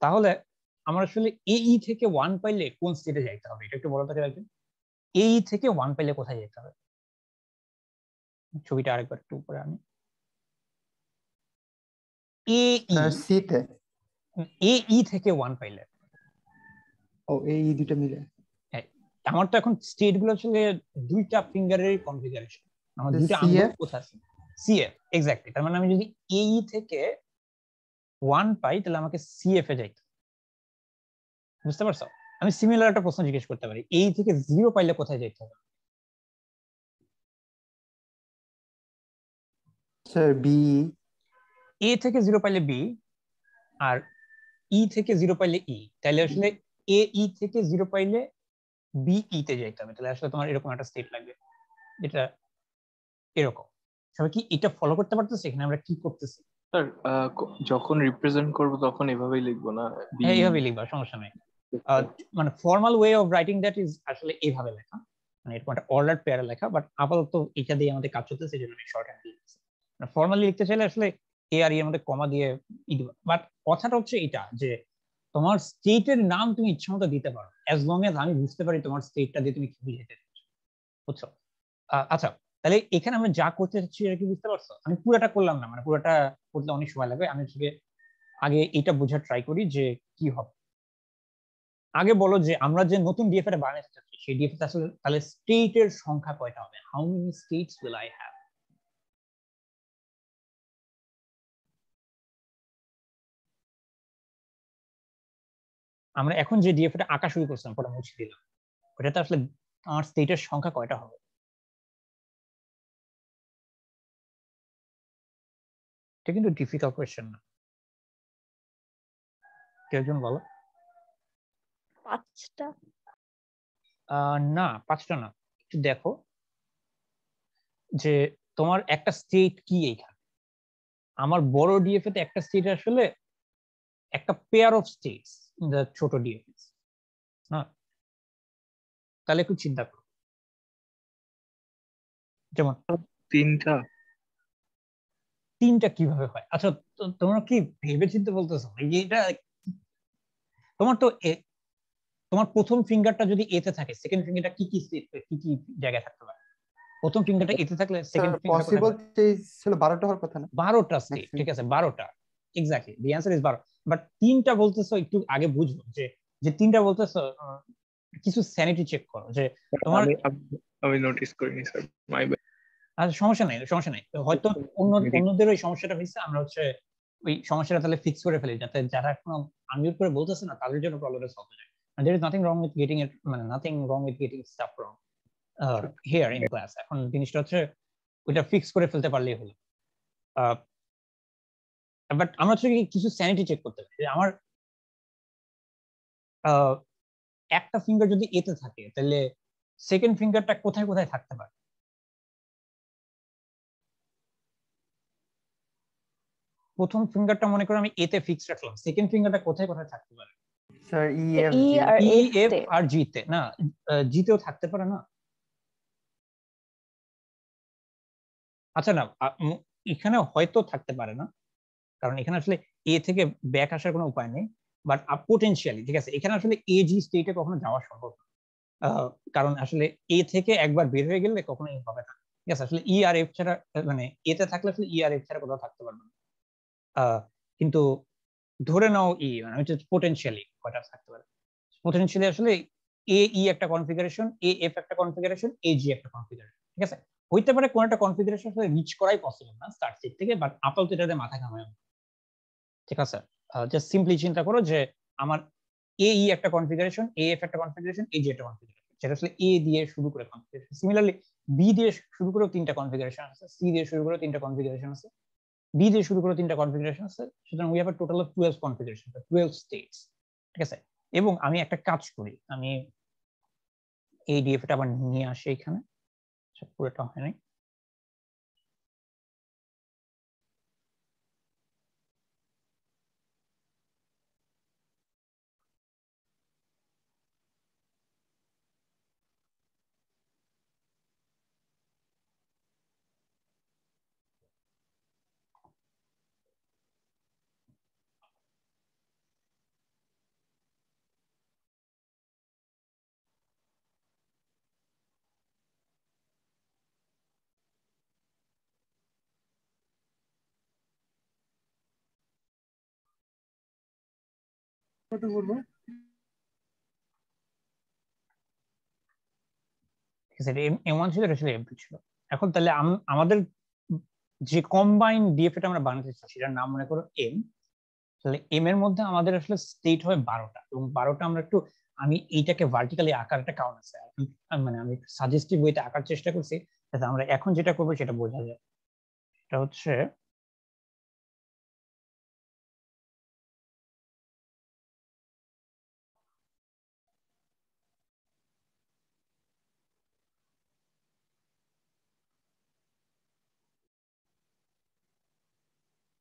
তাহলে আমরা আসলে এই থেকে 1 পাইলে কোন স্টেটে যাইতে হবে এটা একটু বলা থাকে একজন, এই থেকে 1 পাইলে কোথায় যেতে হবে? ছবিটা আরেকবার একটু উপরে আনি। সি তে, ই থেকে 1 পাইলে, ও এই দুটো মিলে আমার তো এখন স্টেট গুলো আসলে দুইটা ফিঙ্গারের কনফিগারেশন, আমার দুইটা আঙ্গুল কোথায় আছে, সিএফ এক্স্যাক্টলি। তার মানে আমি যদি এই থেকে 1 পাই তাহলে আমাকে সিএফ এ যাইতে, বুঝতে পারছো? আমি সিমিলার একটা প্রশ্ন জিজ্ঞেস করতে পারি, এই থেকে 0 পাইলে কোথায় যাইতে হবে? Sir B. এ থেকে 0 পাইলে বি আর ই থেকে 0 পাইলে ই, তাহলে আসলে এ ই থেকে 0 পাইলে বি ই তে যাইতে হবে। তাহলে আসলে তোমার এরকম একটা স্টেট লাগবে যেটা এরকম। সবাই কি এটা ফলো করতে পারতেছে এখানে আমরা কি করতেছি? স্যার যখন রিপ্রেজেন্ট করব তখন এভাবেই লিখবো না? হ্যাঁ এইভাবে লিখবা, সমস্যা নেই। মানে formal way of writing that is আসলে এইভাবে লেখা, মানে এরকম একটা অর্ডার পেয়ারে লেখা, বাট আপাতত এটা দিয়ে আমাদের কাজ চলতেছে, এই জন্য আমি শর্ট হ্যান্ড লিখতেছি। ফর্মালি লিখতে চাইলে আসলে এ আর এর মধ্যে কমা দিয়ে ই দিবা। বাট কথাটা হচ্ছে এটা যে তোমার স্টেটের নাম তুমি ইচ্ছা মতো দিতে পারো, অ্যাজ লং এজ আমি বুঝতে পারি তোমার স্টেটটা দিয়ে তুমি কি বুঝাইতে চাচ্ছো, বুঝছো? আচ্ছা, তাহলে এখানে আমরা যা করতে চাচ্ছি এটা কি বুঝতে পারছো? আমি পুরোটা করলাম না, মানে পুরোটা করতে অনেক সময় লাগবে, আমি আগে এটা বোঝার ট্রাই করি যে কি হবে। আগে বলো যে আমরা যে নতুন ডিএফ এটা বানাতে চাচ্ছি সেই ডিএফ আসলে তাহলে স্টেটের সংখ্যা কয়টা হবে? How many states will I have? আমরা এখন যে ডিএফ এটা আঁকা শুরু করছিলাম পরে মুছে দিলাম, ওটাতে আসলে আমার স্টেটের সংখ্যা কয়টা হবে? এটা কিন্তু ডিফিকাল্ট কোয়েশ্চেন না, কেউ একজন বলো। 5টা। না 5টা না, একটু দেখো যে তোমার একটা স্টেট কি এইখানে। আমার বড় ডিএফ তে একটা স্টেট আসলে একটা পেয়ার অফ স্টেটস, ছোট ডিএফ না, তাহলে একটু চিন্তা করো। যেমন 3টা কিভাবে হয়? আচ্ছা তোমরা কি ভেবে চিন্তে বলতেছো এটা? তোমার তো তোমার প্রথম ফিঙ্গারটা যদি এ তে থাকে, সেকেন্ড ফিঙ্গারটা কি কি কি কি জায়গায় থাকতে পারে? প্রথম ফিঙ্গারটা এ তে থাকলে সেকেন্ড ফিঙ্গারটা কোথায় পসিবল থাকবে? ছিল 12টা হওয়ার কথা না? 12টা স্টেট, ঠিক আছে 12টা, exactly the answer is 12। But 3টা বলতেছো, একটু আগে বুঝবো যে যে 3টা বলতেছো, কিছু স্যানিটি চেক করো যে তোমার। আমি নোটিস করিনি স্যার, মাই ব্যাড। আচ্ছা সমস্যা নাই, সমস্যা নাই, হয়তো অন্যদের ওই সমস্যাটা হয়েছে, আমরা হচ্ছে ওই সমস্যাটা তাহলে ফিক্স করে ফেলি যাতে যারা এখনো আনমিউট করে বলতেছে না তাদের জন্য প্রবলেমটা সলভ হয়ে যায়। and there is nothing wrong with getting it, মানে nothing wrong with getting stuff wrong here in class. এখন জিনিসটা হচ্ছে ওইটা ফিক্স করে ফেলতে পারলেই হলো। বাট আমরা হচ্ছে কিছু স্যানিটি চেক করতে পারি। আমার একটা ফিঙ্গার যদি এতে থাকে তাহলে সেকেন্ড ফিঙ্গারটা কোথায় কোথায় থাকতে পারে? প্রথম ফিঙ্গারটা মনে করো আমি এ তে ফিক্স রাখলাম, সেকেন্ড ফিঙ্গারটা কোথায় কোথায় থাকতে পারে? স্যার ই এফ E জি আর ই F এফ তে। আর জি তে না, জি তেও থাকতে পারে না? আচ্ছা না, এখানে হয়তো থাকতে পারে না, কারণ এখানে আসলে এ থেকে ব্যাক আসার কোনো উপায় নেই, বাট পোটেনশিয়ালি ঠিক আছে, এখানে আসলে এ জি স্টেটে কখনো যাওয়া সম্ভব না, কারণ আসলে এ থেকে একবার বের হয়ে গেলে কখনো হবে না, ঠিক আছে? আসলে ই আর এফ ছাড়া মানে এতে থাকলে আসলে ই আর এফ ছাড়া কোথাও থাকতে পারবে না। কিন্তু ধরে নাও ই মানে হচ্ছে পোটেনশিয়ালি কয়টা থাকতে পারে, পোটেনশিয়ালি আসলে এ ই একটা কনফিগারেশন, এ এফ একটা কনফিগারেশন, এ জি একটা কনফিগারেশন, ঠিক আছে? হইতে পারে কোন একটা কনফিগারেশন আসলে রিচ করাই পসিবল না স্টার্ট স্টেট থেকে, বাট আপাতত এটাতে মাথা ঘামায়, ঠিক আছে? জাস্ট সিম্পলি চিন্তা করো যে আমার এ ই একটা কনফিগারেশন, এ এফ একটা কনফিগারেশন, এ জি একটা কনফিগারেশন, যেটা আসলে এ দিয়ে শুরু করে কনফিগারেশন। সিমিলারলি বি দিয়ে শুরু করেও তিনটা কনফিগারেশন আছে, সি দিয়ে শুরু করেও তিনটা কনফিগারেশন আছে, ডি দিয়ে শুরু করে তিনটা কনফিগারেশন আছে, সুতরাং we have a total of 12 configuration, 12 states, ঠিক আছে? এবং আমি একটা কাজ করি, আমি এই ডিএফটা আবার নিয়ে আসি এখানে, পুরোটা হয় নাই। কত করবো? এম1 ছিল, এটা ছিল এম2 ছিল। এখন তাহলে আমাদের যে কম্বাইন্ড ডিএফটা আমরা বানাতে চাচ্ছি সেটার নাম মনে করো এম, তাহলে এম এর মধ্যে আমাদের আসলে স্টেট হয় 12টা, এবং 12টা আমরা একটু, আমি এইটাকে ভার্টিক্যালি আঁকার একটা কারণ আছে, মানে আমি সাজেস্টিভ ওয়েতে আঁকার চেষ্টা করছি যাতে আমরা এখন যেটা করবো সেটা বোঝা যায়। এটা হচ্ছে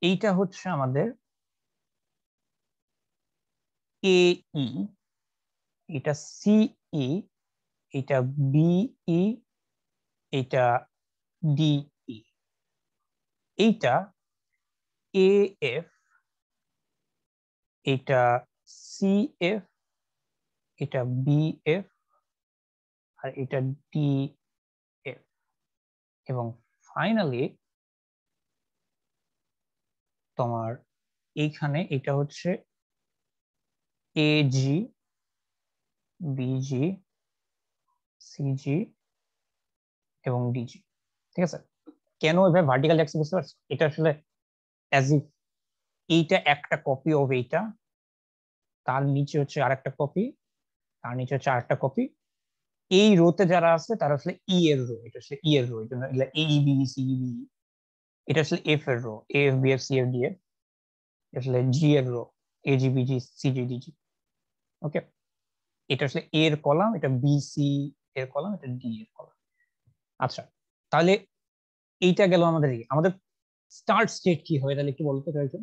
এইটা হচ্ছে আমাদের এ ই, এটা সিই, এটা বিই, এটা ডিই, এইটা এ এফ, এটা সি এফ, এটা বি এফ, আর এটা ডি এফ, এবং ফাইনালি তোমার এইখানে এটা হচ্ছে এ জি, বিজি, সিজি এবং ডিজি, ঠিক আছে? কেন এভাবে ভার্টিক্যাল যাচ্ছে বুঝতে পারছো? এটা আসলে অ্যাজ ইফ এইটা একটা কপি অফ এইটা, তার নিচে হচ্ছে আরেকটা কপি, তার নিচে হচ্ছে আরেকটা কপি, এই রোতে যারা আছে তারা আসলে ই এর রো, এটা আসলে ই এর রো, এটা এ বি সি বি, এটা আসলে এফ এর row, A F B F C F D F, আসলে জি এর row, A G B G C G D G, okay? এটা আসলে এ এর কলাম, এটা বি সি এর কলাম, এটা ডি এর কলাম। আচ্ছা, তাহলে এইটা গেল আমাদের আমাদের স্টার্ট স্টেট কি হয় তাহলে একটু বলতে চাইছেন?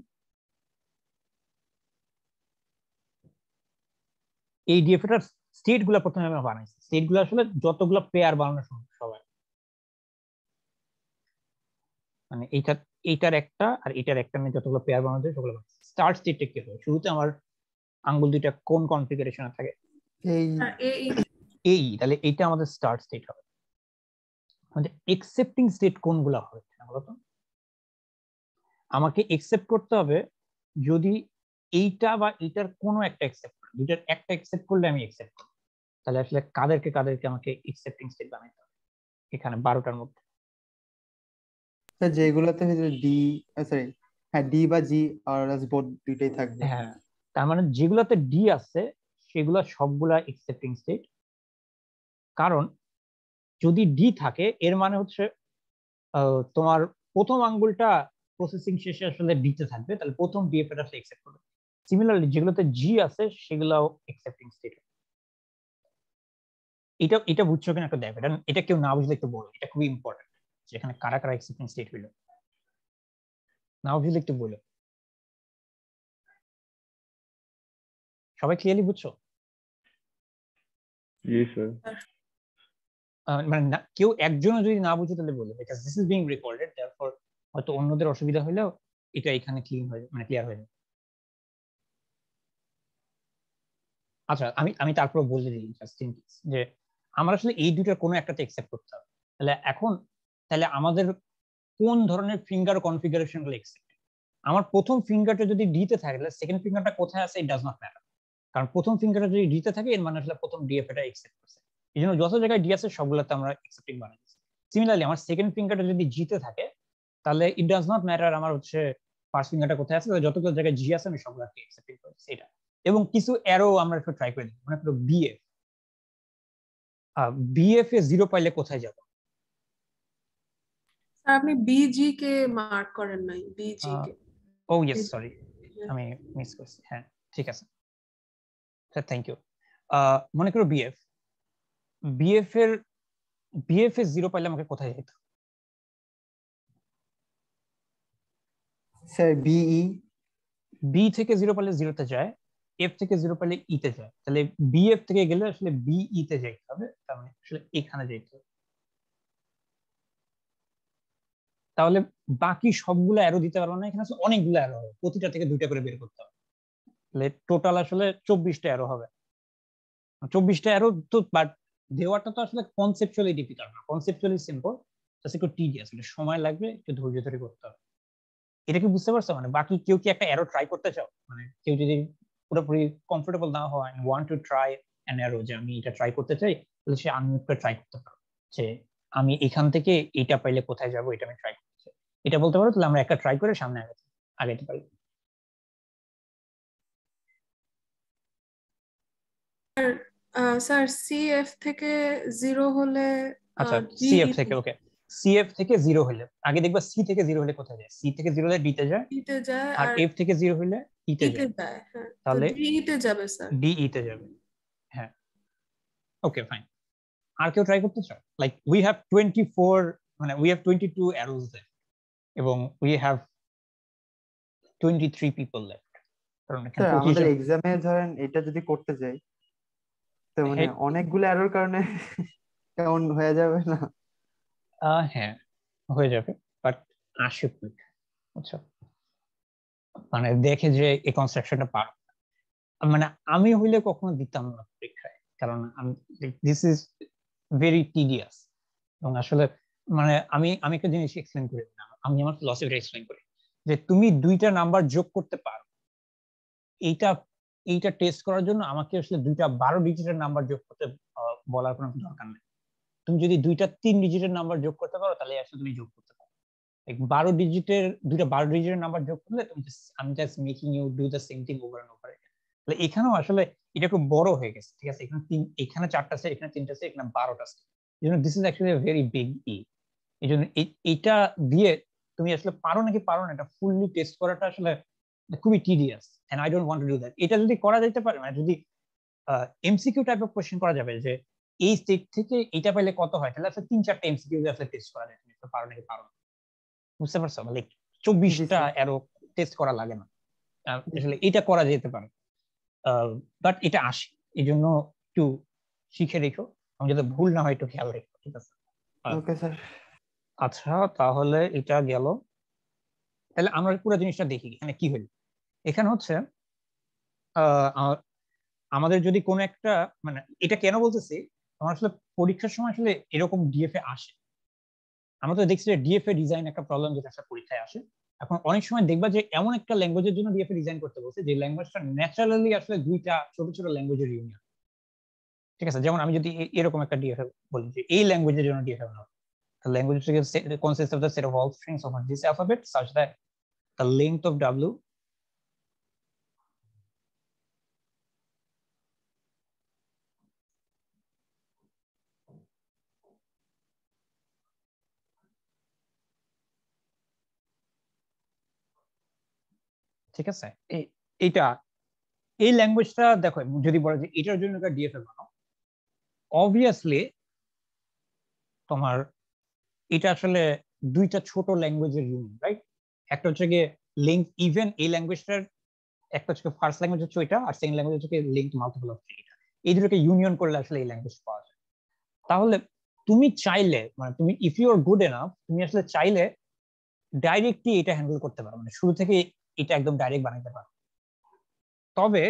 এই ডিএফএটার স্টেট গুলা প্রথমে আমরা বানাইছি, স্টেট গুলো আসলে যতগুলো পেয়ার বানানো সম্ভব সবাই, মানে এইটার একটা আর এইটার একটা নিয়ে যতগুলো পেয়ার বানানো যায় সেগুলো বানাইছি। স্টার্ট স্টেটটা কি হয়? শুরুতে আমার আঙ্গুল দুইটা কোন কনফিগারেশনে থাকে? এই এই, তাহলে এইটা আমাদের স্টার্ট স্টেট হবে। আমাদের এক্সেপ্টিং স্টেট কোনগুলো হবে বলতো? আমাকে একসেপ্ট করতে হবে যদি এইটা বা এইটার কোনো একটা একসেপ্ট করে, দুইটার একটা একসেপ্ট করলে আমি একসেপ্ট করব, তাহলে আসলে কাদেরকে কাদেরকে আমাকে একসেপ্টিং স্টেট বানাইতে হবে এখানে 12টার মধ্যে? স্যার যেগুলোতে ডি, সরি, হ্যাঁ ডি বা জি আর বোথ দুইটাই থাকবে। হ্যাঁ, তার মানে যেগুলাতে ডি আছে সেগুলা সবগুলা একসেপ্টিং স্টেট, কারণ যদি ডি থাকে এর মানে হচ্ছে তোমার প্রথম আঙ্গুলটা প্রসেসিং শেষে আসলে ডিতে থাকবে, তাহলে প্রথম ডিএফ এটা আসলে একসেপ্ট করবে। সিমিলারলি যেগুলোতে জি আছে সেগুলাও একসেপ্টিং স্টেট। এটা এটা বুঝছো কিনা একটু দেখো, এটা কেউ না বুঝলে একটু বলো, এটা খুবই ইম্পর্টেন্ট, যেখানে কারা কারা একসেপ্টিং স্টেট হইলো, না বুঝলে একটু বলো। সবাই ক্লিয়ারলি বুঝছো? জি স্যার। মানে কেউ একজনও যদি না বুঝে তাহলে বলবে, because this is being recorded, therefore হয়তো অন্যদের অসুবিধা হলেও এটা এখানে ক্লিন হয়ে মানে ক্লিয়ার হয়ে যাবে। আচ্ছা আমি তারপর বলে দিই জাস্ট ইন কেস যে আমরা আসলে এই দুইটার কোনো একটাতে অ্যাকসেপ্ট করতে হবে। তাহলে আমাদের কোন ধরনের ফিঙ্গার কনফিগারেশন গুলো অ্যাকসেপ্ট? আমার প্রথম ফিঙ্গারটা যদি ডিতে থাকে তাহলে সেকেন্ড ফিঙ্গারটা কোথায় আছে ইট ডাজ নট ম্যাটার, কারণ প্রথম ফিঙ্গারটা যদি ডিতে থাকে এর মানে আসলে প্রথম ডিএফ এটা অ্যাকসেপ্ট করছে, এই জন্য যত জায়গায় ডি আছে সবগুলোতে আমরা অ্যাকসেপ্টিং বানাই দিচ্ছি। সিমিলারলি আমার সেকেন্ড ফিঙ্গারটা যদি জিতে থাকে তাহলে ইট ডাজ নট ম্যাটার আমার হচ্ছে ফার্স্ট ফিঙ্গারটা কোথায় আছে, যতগুলো জায়গায় জি আছে আমি সবগুলোকে অ্যাকসেপ্টিং করছি এটা। এবং কিছু অ্যারো আমরা একটু ট্রাই করে দিই, মনে করো বিএফ, বিএফ এ 0 পাইলে কোথায় যাব? স্যার আপনি বিজি কে মার্ক করেন নাই, বিজি কে। ও ইয়েস সরি, আমি মিস করছি। হ্যাঁ ঠিক আছে স্যার, থ্যাংক ইউ। মনে করো বিএফ এর 0 পাইলে আমাকে কোথায় যেতে? Sir BE. বি থেকে 0 পাইলে 0 তে যায়, এফ থেকে 0 পাইলে ই তে যায়, তাহলে বিএফ থেকে গেলে আসলে বিই তে যেতে হবে, তার মানে আসলে এখানে যেতে হবে। তাহলে বাকি সবগুলো অ্যারো দিতে পারবো না, এখানে আসলে অনেকগুলো অ্যারো হবে, প্রতিটা থেকে 2টা করে বের করতে হবে, তাহলে টোটাল আসলে 24টা অ্যারো হবে। 24টা অ্যারো তো, বাট দেওয়াটা তো আসলে কনসেপচুয়ালি ডিফিকাল্ট না, কনসেপচুয়ালি সিম্পল, জাস্ট একটু টিডিয়াস, সময় লাগবে, একটু ধৈর্য ধরে করতে হবে। এটা কি বুঝতে পারছো? মানে বাকি কেউ কি একটা অ্যারো ট্রাই করতে চাও? মানে কেউ যদি পুরোপুরি কমফোর্টেবল না হয় and want to try an arrow, যে আমি এটা ট্রাই করতে চাই, তাহলে সে আনমিউট করে ট্রাই করতে পারো যে আমি এখান থেকে এটা পাইলে কোথায় যাব, এটা আমি ট্রাই করতে চাই, এটা বলতে পারো, তাহলে আমরা একটা ট্রাই করে সামনে আগাইতে পারি। স্যার সিএফ থেকে 0 হলে আচ্ছা সিএফ থেকে, ওকে, সিএফ থেকে 0 হলে আগে দেখবা সি থেকে 0 হলে কোথায় যায়, সি থেকে 0 হলে ডি তে যায়, ডিতে যায়, আর আর এফ থেকে 0 হলে ই তে ইতে যায়, যায়। হ্যাঁ, তো তাহলে ডিতে যাবে স্যার। ডিই তে যাবে। হ্যাঁ ওকে ফাইন। আর কেউ ট্রাই করতে চাও? লাইক উই হ্যাভ 24, মানে উই হ্যাভ 22 অ্যারোস লেফট এবং উই হ্যাভ 23 পিপল লেফট, কারণ এখানে স্যার 25 আমাদের জন। এক্সামে ধরেন এটা যদি করতে যাই তো মানে হ্যাঁ, অনেকগুলো এরর কারণে কেমন হয়ে যাবে না? হ্যাঁ হয়ে যাবে, বাট আসে পরীক্ষা, বুঝছো, মানে দেখে যে এই কনস্ট্রাকশনটা পারো। মানে আমি হইলে কখনো দিতাম না পরীক্ষায়, কারণ দিস ইজ ভেরি টিডিয়াস। এবং আসলে মানে আমি একটা জিনিস এক্সপ্লেন করি না, আমি আমার ফিলসফিটা এক্সপ্লেন করি যে তুমি 2টা নাম্বার যোগ করতে পারো, এইটা এইটা টেস্ট করার জন্য আমাকে আসলে 2টা 12 ডিজিটের নাম্বার যোগ করতে বলার কোনো দরকার নেই। তুমি যদি 2টা 3 ডিজিটের নাম্বার যোগ করতে পারো তাহলে আসলে তুমি যোগ করতে পারো। 2টা 12 ডিজিটের নাম্বার যোগ করলে তুমি আমি just making you do the same thing over and over. তাহলে এখানেও আসলে এটা একটু বড় হয়ে গেছে, ঠিক আছে, এখানে 4টা আছে, এখানে 3টা আছে, এখানে 12টা আছে, এই জন্য this is actually a very big এই জন্য এটা দিয়ে তুমি আসলে পারো নাকি পারো না এটা ফুললি টেস্ট করাটা আসলে খুবই tedious, and I don't want to do that. এটা যদি করা যেতে পারে, মানে যদি এমসিকিউ টাইপ অফ কোশ্চেন করা যাবে যে এই স্টেট থেকে এটা পাইলে কত হয়, তাহলে আসলে 3-4টা এমসিকিউ আসলে টেস্ট করা যায়, তুমি পারো নাকি পারো না, বুঝতে পারছো? মানে 24টা এরো টেস্ট করা লাগে না, আসলে এটা করা যেতে পারে, বাট এটা আসে, এই জন্য একটু শিখে রেখো, আমি যাতে ভুল না হয় একটু খেয়াল রেখো, ঠিক আছে? Okay sir. আচ্ছা তাহলে এটা গেল, তাহলে আমরা পুরো জিনিসটা দেখি এখানে কি হলো। এখানে হচ্ছে আমাদের যদি কোনো একটা, মানে এটা কেন বলতেছি, আমার আসলে পরীক্ষার সময় আসলে এরকম ডিএফএ আসে, আমরা তো দেখছি যে ডিএফএ ডিজাইন একটা প্রবলেম যেটা আসলে পরীক্ষায় আসে। এখন অনেক সময় দেখবা যে এমন একটা ল্যাঙ্গুয়েজের জন্য ডিএফএ ডিজাইন করতে বলছে যে ল্যাঙ্গুয়েজটা ন্যাচারালি আসলে 2টা ছোট ছোট ল্যাঙ্গুয়েজের ইউনিয়ন, ঠিক আছে? যেমন আমি যদি এরকম একটা ডিএফএ বলি যে এই ল্যাঙ্গুয়েজের জন্য ডিএফএ বানাবো, the language consists of the set of all strings of this alphabet such that the length of W ঠিক আছে, এইটা এই ল্যাঙ্গুয়েজটা দেখো, যদি বলে যে এটার জন্য একটা ডিএফএ বানাও, অবভিয়াসলি তোমার এটা আসলে 2টা ছোট ল্যাঙ্গুয়েজের ইউনিয়ন, রাইট? একটা হচ্ছে গিয়ে লেংথ ইভেন, এই ল্যাঙ্গুয়েজটার একটা হচ্ছে ফার্স্ট ল্যাঙ্গুয়েজ হচ্ছে ওইটা, আর সেকেন্ড ল্যাঙ্গুয়েজ হচ্ছে লিঙ্কড মাল্টিপল অফ থ্রি। এই দুটোকে ইউনিয়ন করলে আসলে এই ল্যাঙ্গুয়েজ পাওয়া যায়। তাহলে তুমি চাইলে, মানে তুমি if you are good enough, তুমি আসলে চাইলে ডাইরেক্টলি এটা হ্যান্ডেল করতে পারো, মানে শুরু থেকে এটা একদম ডাইরেক্ট বানাইতে পারো। তবে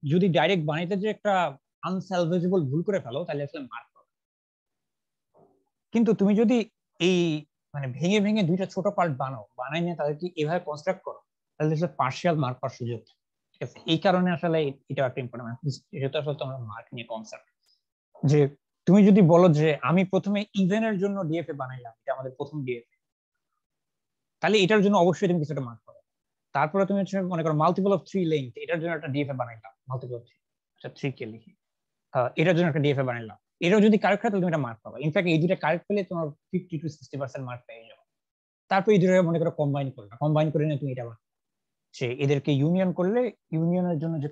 যদি ডাইরেক্ট বানাইতে যে একটা আনসালভেজেবল ভুল করে ফেলো তাহলে আসলে মার্ক পাবে। কিন্তু তুমি যদি এই মানে ভেঙে ভেঙে দুইটা ছোট পার্ট বানাই নিয়ে তাদেরকে এভাবে কনস্ট্রাক্ট করো, তাহলে আসলে পার্শিয়াল মার্ক পাওয়ার সুযোগ। ঠিক আছে, এই কারণে আসলে এটা একটা ইম্পর্টেন্ট, যেহেতু আসলে তোমার মার্ক নিয়ে কনসেপ্ট, যে তুমি যদি বলো যে আমি প্রথমে ইভেনের জন্য ডিএফএ বানাইলাম, এটা আমাদের প্রথম ডিএফএ, তাহলে এটার জন্য অবশ্যই তুমি কিছুটা মার্ক পাবে। তারপরে তুমি হচ্ছে মনে করো মাল্টিপল অফ থ্রি লেন্থ, এটার জন্য একটা ডিএফএ বানাইলাম, মাল্টিপল অফ থ্রি, আচ্ছা 3 কে লিখি, এটার জন্য একটা ডিএফএ বানাইলাম, এটাও যদি কারেক্ট হয় তাহলে তুমি এটা মার্ক পাবে। ইনফ্যাক্ট এই দুটো কারেক্ট পেলে তোমার 50 to 60% মার্ক পেয়ে যাবে। তারপর এই দুটো মনে করো কম্বাইন করে নিয়ে তুমি এটা সে এদেরকে ইউনিয়ন করলে, ইউনিয়নের জন্য যে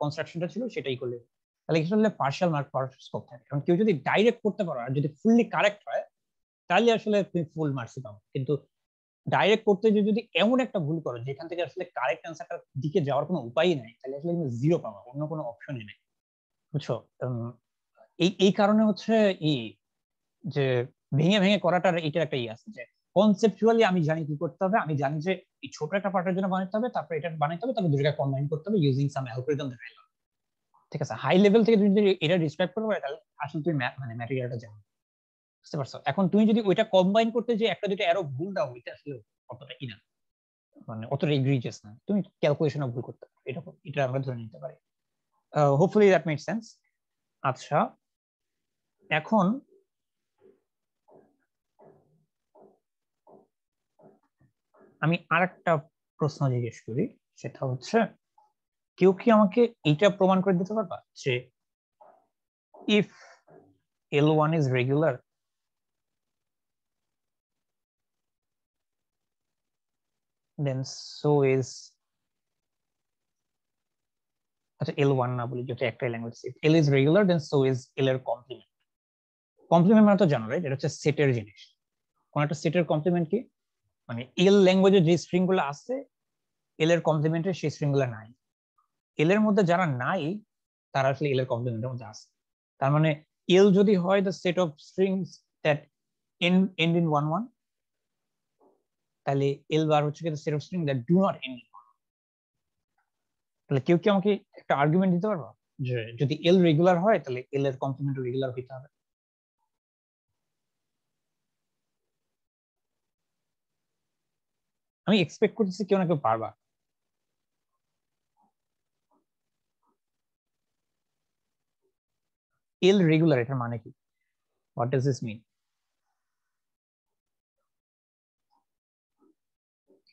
কনস্ট্রাকশনটা ছিল সেটাই করলে, তাহলে কি আসলে পার্শিয়াল মার্ক পাওয়ার স্কোপ থাকে। কারণ কেউ যদি ডাইরেক্ট করতে পারো আর যদি ফুললি কারেক্ট হয় তাহলে আসলে তুমি ফুল মার্কসই পাবো। কিন্তু ডাইরেক্ট করতে যদি এমন একটা ভুল করো যেখান থেকে আসলে কারেক্ট অ্যান্সারটার দিকে যাওয়ার কোনো উপায়ই নাই, তাহলে আসলে তুমি জিরো পাবো, অন্য কোনো অপশনই নেই, বুঝছো? এই কারণে হচ্ছে এই যে ভেঙে ভেঙে করাটার এটার একটা আছে যে কনসেপচুয়ালি আমি জানি কি করতে হবে, আমি জানি যে এই ছোট একটা পার্টের জন্য বানাতে হবে, তারপর এটা বানাতে হবে, তারপর দুটোকে কম্বাইন করতে হবে using some algorithm that I learn. ঠিক আছে, হাই লেভেল থেকে তুমি যদি এটা ডিসক্রাইব করতে পারো তাহলে আসলে তুমি মানে ম্যাটেরিয়ালটা জানো, বুঝতে পারছো? এখন তুমি যদি ওইটা কম্বাইন করতে যে একটা দুটো অ্যারো ভুল দাও, এটা আসলে অতটা ইনা, মানে অতটা এগ্রিজিয়াস না, তুমি ক্যালকুলেশনে ভুল করতে পারো, এটা আমরা ধরে নিতে পারি। Hopefully that make sense. আচ্ছা, এখন আমি আরেকটা প্রশ্ন জিজ্ঞেস করি, সেটা হচ্ছে কেউ কি আমাকে এইটা প্রমাণ করে দিতে পারবা যে if L1 is regular then so is, আচ্ছা L1 না বলি, যদি একটাই language, L is regular then so is L এর কমপ্লিমেন্ট। কমপ্লিমেন্ট মানে তো জানো রাইট, এটা হচ্ছে সেটের জিনিস। কোন একটা সেটের কমপ্লিমেন্ট কি, মানে L ল্যাঙ্গুয়েজে যে স্ট্রিং গুলো আছে L এর কমপ্লিমেন্টে সেই স্ট্রিং গুলো নাই, L এর মধ্যে যারা নাই তারা আসলে L এর কমপ্লিমেন্টের মধ্যে আছে। তার মানে L যদি হয় the set of strings that end in 1 1, তাহলে L বার হচ্ছে the set of strings that do not end in 1। তাহলে কেউ কি আমাকে একটা আর্গুমেন্ট দিতে পারবা যে যদি L রেগুলার হয় তাহলে L এর কমপ্লিমেন্ট রেগুলার হইতে হবে? আমি এক্সপেক্ট করতেছি কেউ না কেউ পারবা। L রেগুলার এটার মানে কি? What does this mean?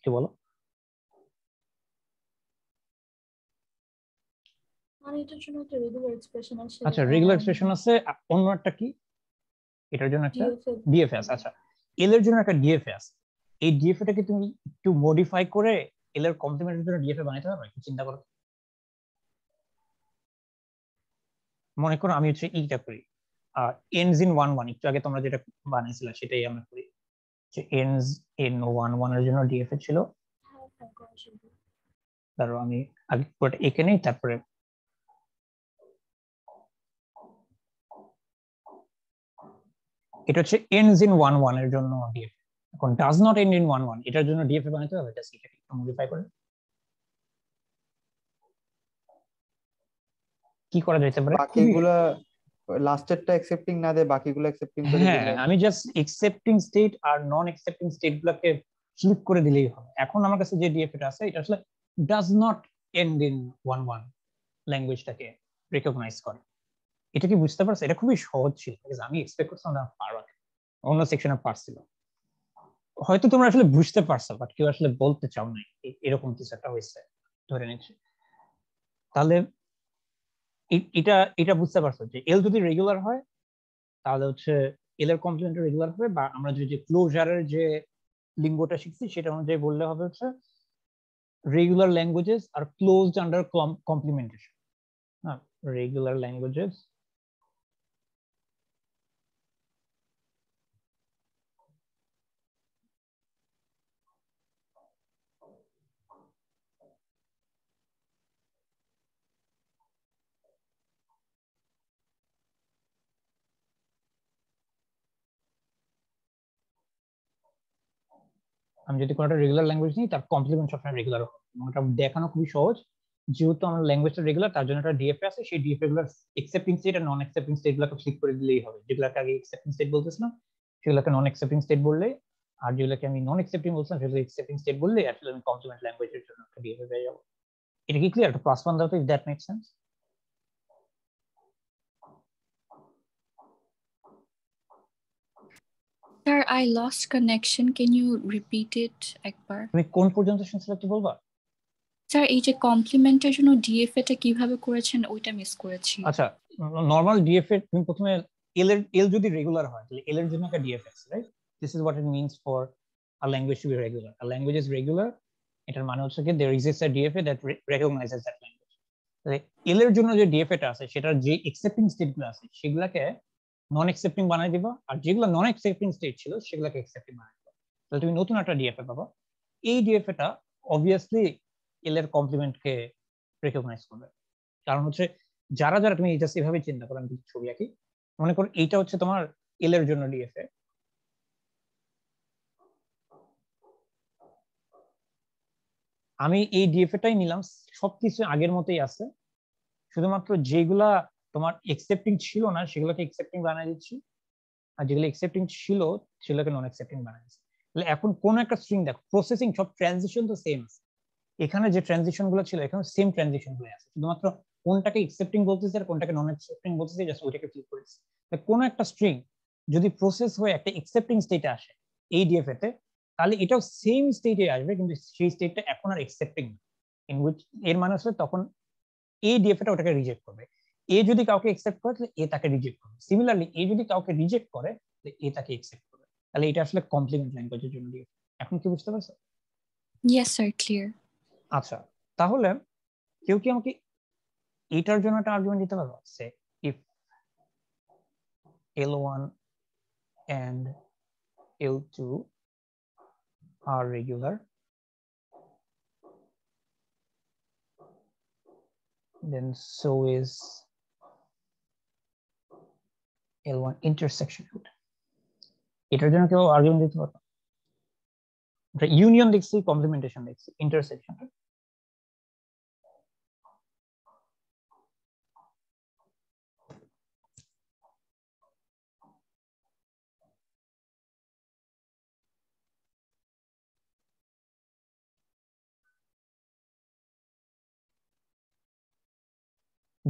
কি বলো? মানে এটার জন্য একটা রেগুলার এক্সপ্রেশন আছে। আচ্ছা, রেগুলার এক্সপ্রেশন আছে, অন্য একটা কি এটার জন্য একটা ডিএফএস। আচ্ছা, L এর জন্য একটা ডিএফএ আছে, এই ডিএফএটাকে তুমি একটু মডিফাই করে L এর কমপ্লিমেন্টের জন্য ডিএফএ বানাইতে পারবে? একটু চিন্তা করো। মনে করো আমি হচ্ছে এইটা করি ends in 1 1, একটু আগে তোমরা যেটা বানাইছিলা সেটাই আমরা করি, যে ends in 1 1 এর জন্য ডিএফএ ছিল। ধরো আমি আগে পুরোটা এঁকে নেই, তারপরে এটা হচ্ছে ends in 1 1 এর জন্য ডিএফএ। এখন does not end in 1 1 এটার জন্য ডিএফএ বানাইতে হবে, জাস্ট এটাকে একটু মডিফাই করে কি করা যেতে পারে? বাকিগুলা লাস্টেরটা অ্যাকসেপ্টিং না দিয়ে বাকিগুলো অ্যাকসেপ্টিং করে হ্যাঁ, দিলে আমি জাস্ট এক্সেপ্টিং স্টেট আর নন এক্সেপ্টিং স্টেট গুলোকে ফ্লিপ করে দিলেই হবে। এখন আমার কাছে যে ডিএফএটা আছে এটা আসলে ডাজ নট এন্ড ইন 1 1 ল্যাঙ্গুয়েজটাকে রিকগনাইজ করে। এটা কি বুঝতে পারছো? এটা খুবই সহজ ছিল, আমি এক্সপেক্ট করছিলাম না পারবা, অন্য সেকশনে পারছিল। হয়তো তোমরা আসলে বুঝতে পারছো বাট কেউ আসলে বলতে চাও না, এরকম কিছু একটা হয়েছে ধরে নিচ্ছি। তাহলে এটা এটা বুঝতে পারছো যে এল যদি রেগুলার হয় তাহলে হচ্ছে এল এর কমপ্লিমেন্ট রেগুলার হবে, বা আমরা যে ক্লোজারের যে লিঙ্গটা শিখছি সেটা অনুযায়ী বললে হবে হচ্ছে রেগুলার ল্যাঙ্গুয়েজেস আর ক্লোজড আন্ডার কমপ্লিমেন্টেশন। হ্যাঁ, রেগুলার ল্যাঙ্গুয়েজেস আমি যদি কোনো একটা রেগুলার ল্যাঙ্গুয়েজ নিই তার কমপ্লিমেন্ট সবসময় রেগুলার হবে, এবং এটা দেখানো খুবই সহজ। যেহেতু আমার ল্যাঙ্গুয়েজটা রেগুলার, তার জন্য একটা ডিএফএ আছে, সেই ডিএফএ গুলোর এক্সেপ্টিং স্টেট আর নন এক্সেপ্টিং স্টেট গুলোকে ক্লিক করে দিলেই হবে। যেগুলোকে আগে এক্সেপ্টিং স্টেট বলতেছিলাম সেগুলোকে নন এক্সেপ্টিং স্টেট বললে, আর যেগুলোকে আমি নন এক্সেপ্টিং বলছিলাম সেগুলো এক্সেপ্টিং স্টেট বললে আসলে আমি কমপ্লিমেন্ট ল্যাঙ্গুয়েজের জন্য একটা ডিএফএ পেয়ে যাবো। এটা কি ক্লিয়ার? একটা +1 দাও তো, if that makes sense. Sir, I lost connection. Can you repeat it একবার? তুমি কোন পর্যন্ত শুনছিলে একটু বলবা? স্যার এই যে কমপ্লিমেন্টের জন্য ডিএফএ টা কিভাবে করেছেন ওইটা মিস করেছি। আচ্ছা, নরমাল ডিএফএ তুমি প্রথমে এল যদি রেগুলার হয় তাহলে এল এর জন্য একটা ডিএফএ আছে, right? This is what it means for a language to be regular. A language is regular, এটার মানে হচ্ছে কি there exists a DFA that recognises that language. তাহলে এল এর জন্য যে ডিএফএ টা আছে সেটার যে এক্সেপ্টিং স্টেটগুলো আছে সেগুলোকে নন এক্সেপ্টিং বানাই দিবা, আর যেগুলো নন এক্সেপ্টিং স্টেট ছিল সেগুলোকে এক্সেপ্টিং বানাই দিবা। তাহলে তুমি নতুন একটা ডিএফএ পাবা। এই ডিএফএ টা অবভিয়াসলি এল এর কমপ্লিমেন্টকে রিকগনাইজ করবে। কারণ হচ্ছে যারা যারা তুমি জাস্ট এভাবে চিন্তা করো, আমি ছবি আঁকি, মনে করো এইটা হচ্ছে তোমার এল এর জন্য ডিএফএ। আমি এই ডিএফএটাই নিলাম, সবকিছু আগের মতোই আছে, শুধুমাত্র যেগুলা তোমার এক্সেপ্টিং ছিল না সেগুলোকে এক্সেপ্টিং বানিয়ে দিচ্ছি, আর যেগুলো এক্সেপ্টিং ছিল সেগুলোকে নন এক্সেপ্টিং বানিয়ে দিচ্ছি। তাহলে এখন কোন একটা স্ট্রিং দেখো, প্রসেসিং সব ট্রানজিশন তো সেম আছে, এখানে যে ট্রানজিশন গুলো ছিল এখানে সেম ট্রানজিশন গুলো আছে, শুধুমাত্র কোনটাকে এক্সেপ্টিং বলতেছে আর কোনটাকে নন এক্সেপ্টিং বলতেছে, জাস্ট ওইটাকে ক্লিক করেছি। কোনো একটা স্ট্রিং যদি প্রসেস হয়ে একটা এক্সেপ্টিং স্টেটে আসে এই ডিএফএ তে, তাহলে এটাও সেম স্টেটে আসবে, কিন্তু সেই স্টেটটা এখন আর এক্সেপ্টিং না। ইন হুইচ এর মানে হচ্ছে তখন এই ডিএফএটা ওটাকে রিজেক্ট করবে। এ যদি কাউকে একসেপ্ট করে তাহলে এ তাকে রিজেক্ট করবে। সিমিলারলি এ যদি কাউকে রিজেক্ট করে তাহলে এ তাকে একসেপ্ট করবে। তাহলে এটা আসলে কমপ্লিমেন্ট ল্যাঙ্গুয়েজের জন্য ডিএফএ। এখন কি বুঝতে পারছো? Yes sir, clear. আচ্ছা, তাহলে কেউ কি আমাকে এটার জন্য একটা আর্গুমেন্ট দিতে পারবে? Say if L1 and L2 are regular, then so is L1 intersection. এটার জন্য কেউ আর্গুমেন্ট দিতে পারবে? ইউনিয়ন দেখছি, কমপ্লিমেন্টেশন দেখছি, ইন্টারসেকশন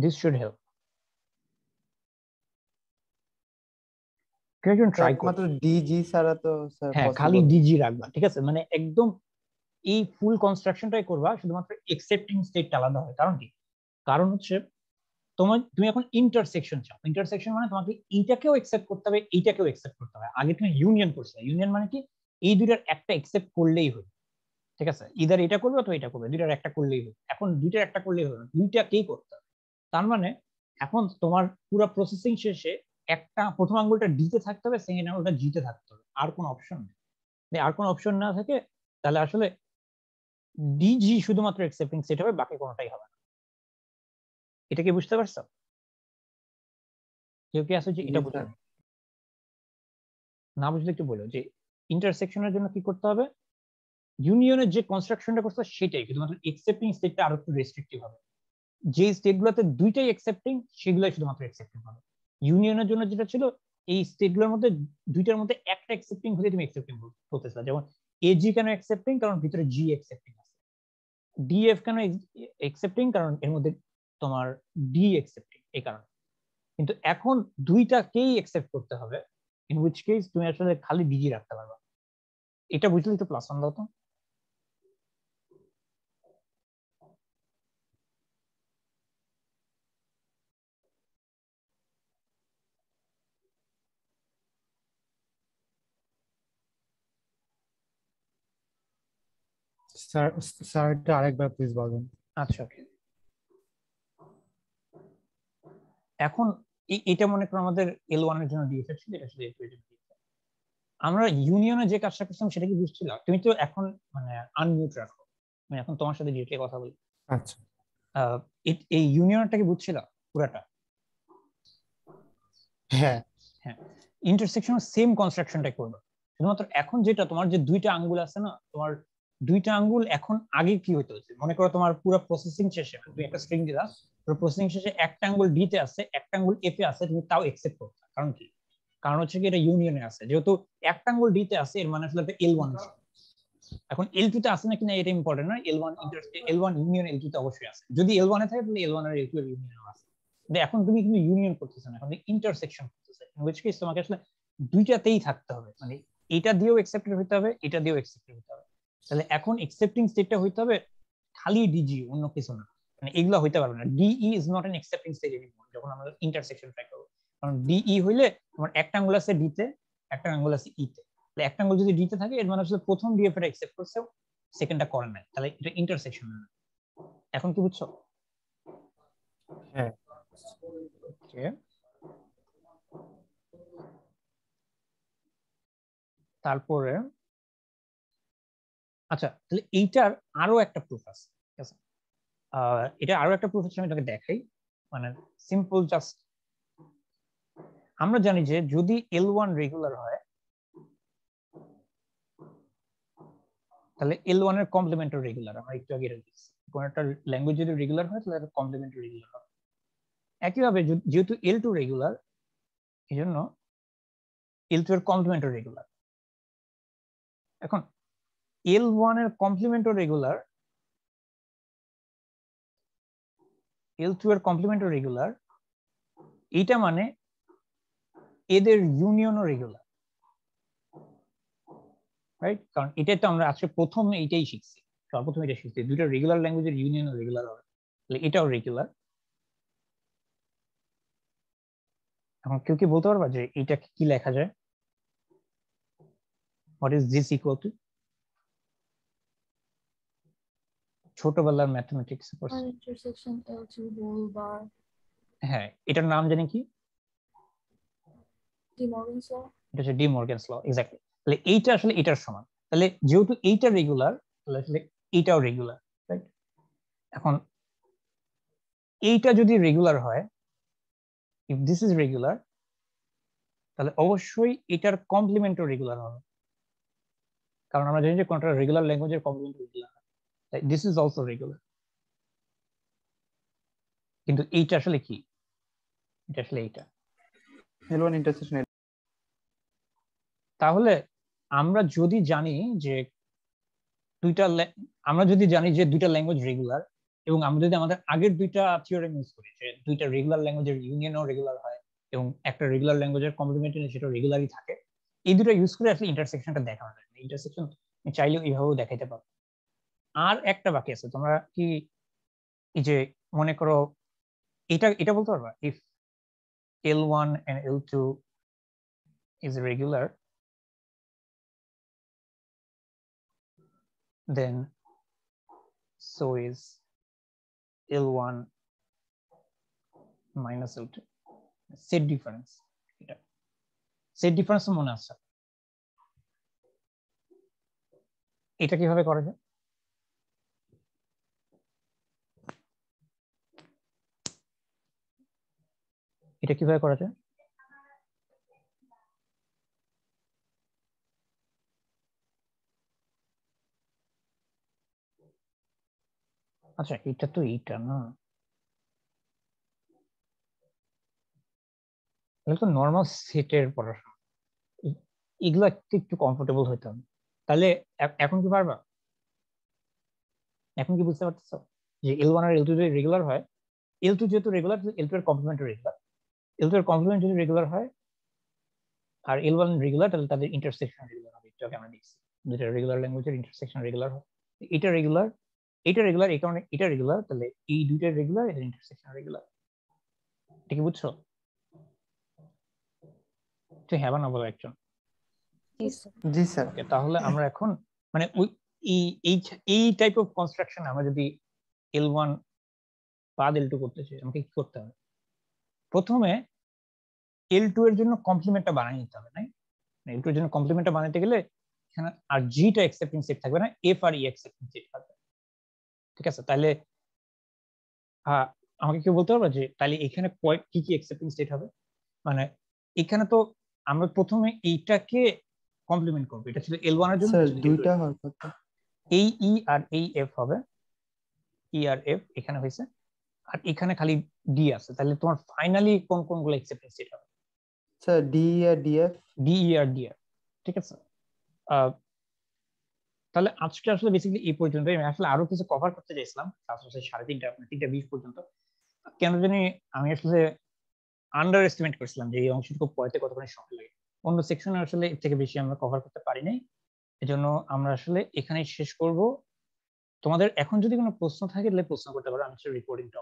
this should help. কেউ ট্রাই করো। একমাত্র ডিজি ছাড়া তো স্যার হ্যাঁ, খালি ডিজি রাখবা, ঠিক আছে? মানে একদম এই ফুল কনস্ট্রাকশনটাই করবা, শুধুমাত্র এক্সেপ্টিং স্টেটটা আলাদা হয়। কারণ কি? কারণ হচ্ছে তুমি এখন ইন্টারসেকশন চাও। ইন্টারসেকশন মানে তোমাকে এইটাকেও একসেপ্ট করতে হবে, এইটাকেও একসেপ্ট করতে হবে। আগে তুমি ইউনিয়ন করছো, ইউনিয়ন মানে কি এই দুইটার একটা একসেপ্ট করলেই হয়, ঠিক আছে? ইদার এটা করবে অথবা এটা করবে, দুইটার একটা করলেই হয়। এখন দুইটার একটা করলেই হবে, দুইটাকেই করতে হবে। তার মানে এখন তোমার পুরো প্রসেসিং শেষে একটা প্রথম আঙ্গুলটা ডিতে থাকতে হবে, সেকেন্ড আঙ্গুলটা জিতে থাকতে হবে, আর কোনো অপশন নেই। আর কোনো অপশন না থাকে তাহলে আসলে ডিজি শুধুমাত্র একসেপ্টিং সেট হবে, বাকি কোনোটাই হবে না। এটা কি বুঝতে পারছো? কেউ কি আছে যে এটা বুঝতে না বুঝলে একটু বলো যে ইন্টারসেকশনের জন্য কি করতে হবে? ইউনিয়নের যে কনস্ট্রাকশনটা করতে সেটাই, শুধুমাত্র একসেপ্টিং স্টেটটা আরো একটু রেস্ট্রিক্টিভ হবে। যে স্টেটগুলোতে দুইটাই একসেপ্টিং সেগুলোই শুধুমাত্র একসেপ্টিং হবে। ইউনিয়নের জন্য যেটা ছিল এই স্টেটগুলোর মধ্যে দুইটার মধ্যে একটা একসেপ্টিং হলে তুমি একসেপ্টিং বলতেছ। যেমন এজি কেন একসেপ্টিং? কারণ ভিতরে জি একসেপ্টিং আছে। ডিএফ কেন একসেপ্টিং? কারণ এর মধ্যে তোমার ডি একসেপ্টিং, এই কারণে। কিন্তু এখন দুইটাকেই একসেপ্ট করতে হবে, ইন হুইচ কেস তুমি আসলে খালি ডিজি রাখতে পারবা। এটা বুঝলে তো +1 দাও তো। স্যার স্যার এটা আরেকবার প্লিজ বলবেন। আচ্ছা, ওকে। এখন এটা মনে করো আমাদের L1 এর জন্য ডিএফ ছিল, এটা ছিল L2 এর জন্য ডিএফ। আমরা ইউনিয়নে যে কাজটা করছিলাম সেটা কি বুঝছিলাম? তুমি তো এখন মানে আনমিউট রাখো, আমি এখন তোমার সাথে ডিরেক্টলি কথা বলি। আচ্ছা, এই ইউনিয়নটা কি বুঝছিলাম পুরাটা? হ্যাঁ হ্যাঁ, ইন্টারসেকশন সেম কনস্ট্রাকশনটাই করবে, শুধুমাত্র এখন যেটা তোমার যে দুইটা আঙ্গুল আছে না, তোমার দুইটা আঙ্গুল এখন আগে কি হইতে হচ্ছে, মনে করো তোমার পুরো প্রসেসিং শেষে তুমি একটা স্ট্রিং দিলা, পুরো প্রসেসিং শেষে একটা আঙ্গুল ডি তে আছে, একটা আঙ্গুল এফ এ আছে, তুমি তাও একসেপ্ট করতে। কারণ কি? কারণ হচ্ছে কি এটা ইউনিয়নে আছে, যেহেতু একটা আঙ্গুল ডি তে আছে এর মানে আসলে এটা L1। এখন L2 তে আছে নাকি না এটা ইম্পর্টেন্ট না, L1 ইউনিয়ন L2 তে অবশ্যই আছে। যদি L1 এ থাকে তাহলে L1 আর L2 এর ইউনিয়ন আছে। কিন্তু এখন তুমি কিন্তু ইউনিয়ন করতেছ না, এখন ইন্টারসেকশন করতেছ, ইন হুইচ কেস তোমাকে আসলে দুইটাতেই থাকতে হবে, মানে এটা দিয়েও অ্যাকসেপ্টেড হতে হবে, এটা দিয়েও অ্যাকসেপ্টেড হতে হবে। তাহলে এখন অ্যাকসেপ্টিং স্টেটটা হইতে হবে খালি ডিজি, অন্য কিছু না, মানে এগুলা হইতে পারবে না। DE is not an accepting state anymore যখন আমরা ইন্টারসেকশন ট্রাই করব। কারণ ডিই হইলে তোমার একটা আঙ্গুল আছে ডি তে, একটা আঙ্গুল আছে ই তে। তাহলে একটা আঙ্গুল যদি ডি তে থাকে এর মানে আসলে প্রথম ডিএফ এটা অ্যাকসেপ্ট করছে, সেকেন্ডটা করে নাই, তাহলে এটা ইন্টারসেকশন না। এখন কি বুঝছো? হ্যাঁ। ওকে, তারপরে আচ্ছা, তাহলে এইটার আরো একটা প্রুফ আছে, ঠিক আছে? এটা আরো একটা প্রুফ আছে, আমি তোকে দেখাই, মানে সিম্পল জাস্ট আমরা জানি যে যদি L1 রেগুলার হয় তাহলে L1 এর কমপ্লিমেন্টারি রেগুলার। আমরা একটু আগে দেখছি কোন একটা ল্যাঙ্গুয়েজ যদি রেগুলার হয় তাহলে এটা কমপ্লিমেন্টারি রেগুলার হবে। একইভাবে যেহেতু L2 রেগুলার, এই জন্য L2 এর কমপ্লিমেন্টারি রেগুলার। এখন L1 এর কমপ্লিমেন্টারি রেগুলার, L2 এর কমপ্লিমেন্টারি রেগুলার, এইটা মানে এদের ইউনিয়নও রেগুলার, রাইট? কারণ এটাই তো আমরা আজকে প্রথম এইটাই শিখছি, সর্বপ্রথম এটা শিখছি দুইটা রেগুলার ল্যাঙ্গুয়েজের ইউনিয়নও রেগুলার হবে, তাহলে এটাও রেগুলার। এখন কেউ কি বলতে পারবা যে এটা কি লেখা যায়? What is this equal to? ছোটবেলার ম্যাথমেটিক্স পড়ছি। intersection L2 whole bar হ্যাঁ, এটার নাম জানি কি? De Morgan's law. এটা হচ্ছে ডি মর্গ্যানস ল, এক্স্যাক্টলি। তাহলে এইটা আসলে এটার সমান, তাহলে যেহেতু এইটা রেগুলার তাহলে আসলে এইটাও রেগুলার, রাইট? এখন এইটা যদি রেগুলার হয়, ইফ দিস ইজ রেগুলার, তাহলে অবশ্যই এটার কমপ্লিমেন্টও রেগুলার হবে, কারণ আমরা জানি যে কোনটা রেগুলার ল্যাঙ্গুয়েজের কমপ্লিমেন্ট রেগুলার, তাই দিস ইজ অলসো রেগুলার। কিন্তু এইটা আসলে কি? এটা আসলে এইটা L1 intersection তাহলে আমরা যদি জানি যে আমরা যদি জানি যে দুইটা ল্যাঙ্গুয়েজ রেগুলার, এবং আমরা যদি আমাদের আগের দুইটা থিওরেম ইউজ করি যে দুইটা রেগুলার ল্যাঙ্গুয়েজের ইউনিয়নও রেগুলার হয় এবং একটা রেগুলার ল্যাঙ্গুয়েজের কমপ্লিমেন্টারি সেটা রেগুলারই থাকে, এই দুটো ইউজ করে আসলে ইন্টারসেকশনটা দেখানো যায়। ইন্টারসেকশন চাইলেও এইভাবেও দেখাইতে পারো। আর একটা বাকি আছে, তোমরা কি এই যে মনে করো এটা বলতে পারবা, if L1 and L2 is regular, then so is L1 minus L2. Set difference, এটা সেট ডিফারেন্স মনে আছে? এটা কিভাবে করা যায়? এটা কিভাবে করা যায়? আচ্ছা, এটা তো এইটা না, এটা তো নর্মাল সেটের পড়াশোনা, এগুলো একটু কমফোর্টেবল হইতে হবে। তাহলে এখন কি পারবা? এখন কি বুঝতে পারতেছো যে L1 আর L2 যদি রেগুলার হয়, L2 যেহেতু রেগুলার, L2 এর কমপ্লিমেন্টারি রেগুলার, L2 এর কমপ্লিমেন্ট যদি রেগুলার হয় আর L1 রেগুলার, তাহলে তাদের ইন্টারসেকশন রেগুলার হবে। এটাকে আমরা দেখছি দুইটা রেগুলার ল্যাঙ্গুয়েজের ইন্টারসেকশন রেগুলার হয়। এটা রেগুলার, এটা রেগুলার, এই কারণে এটা রেগুলার, তাহলে এই দুইটা রেগুলার, এদের ইন্টারসেকশন রেগুলার। এটা কি বুঝছো? তুই হ্যাঁ বা না বলো একজন। জি স্যার। ওকে, তাহলে আমরা এখন মানে ওই এই টাইপ অফ কনস্ট্রাকশন আমরা যদি L1 বাদ L2 করতে চাই, আমাকে কি করতে হবে? প্রথমে L2 এর জন্য কমপ্লিমেন্টটা বানিয়ে নিতে হবে, তাই? L2 এর জন্য কমপ্লিমেন্টটা বানাতে গেলে এখানে আর জিটা অ্যাকসেপ্টিং সেট থাকবে না, এফ আর ই অ্যাকসেপ্টিং সেট থাকবে, ঠিক আছে? তাহলে আমাকে কি বলতে পারবে যে তাহলে এখানে কি কি অ্যাকসেপ্টিং স্টেট হবে? মানে এখানে তো আমরা প্রথমে এইটাকে কমপ্লিমেন্ট করবো। এটা ছিল L1 এর জন্য, স্যার এটা ছিল L2 দুইটা এর জন্য। হওয়ার কথা। এই ই আর এই এফ হবে, ই আর এফ এখানে হয়েছে, আর এখানে খালি ডি আছে। তাহলে তোমার ফাইনালি কোন কোনগুলো অ্যাকসেপ্টেন্স স্টেট হবে? স্যার ডি আর ডিএফ। ডি ই আর ডি এফ, ঠিক আছে। তাহলে আজকে আসলে বেসিক্যালি এই পর্যন্তই। আমি আসলে আরো কিছু কভার করতে চাইছিলাম ক্লাস 3:30 20 পর্যন্ত, কেন জানি আমি আসলে আন্ডার এস্টিমেট করছিলাম যে এই অংশটুকু পড়াতে কতক্ষণ সময় লাগে। অন্য সেকশনে আসলে এর থেকে বেশি আমরা কভার করতে পারি নাই, এজন্য আমরা আসলে এখানেই শেষ করব। তোমাদের এখন যদি কোনো প্রশ্ন থাকে তাহলে প্রশ্ন করতে পারো, আমি রেকর্ডিংটা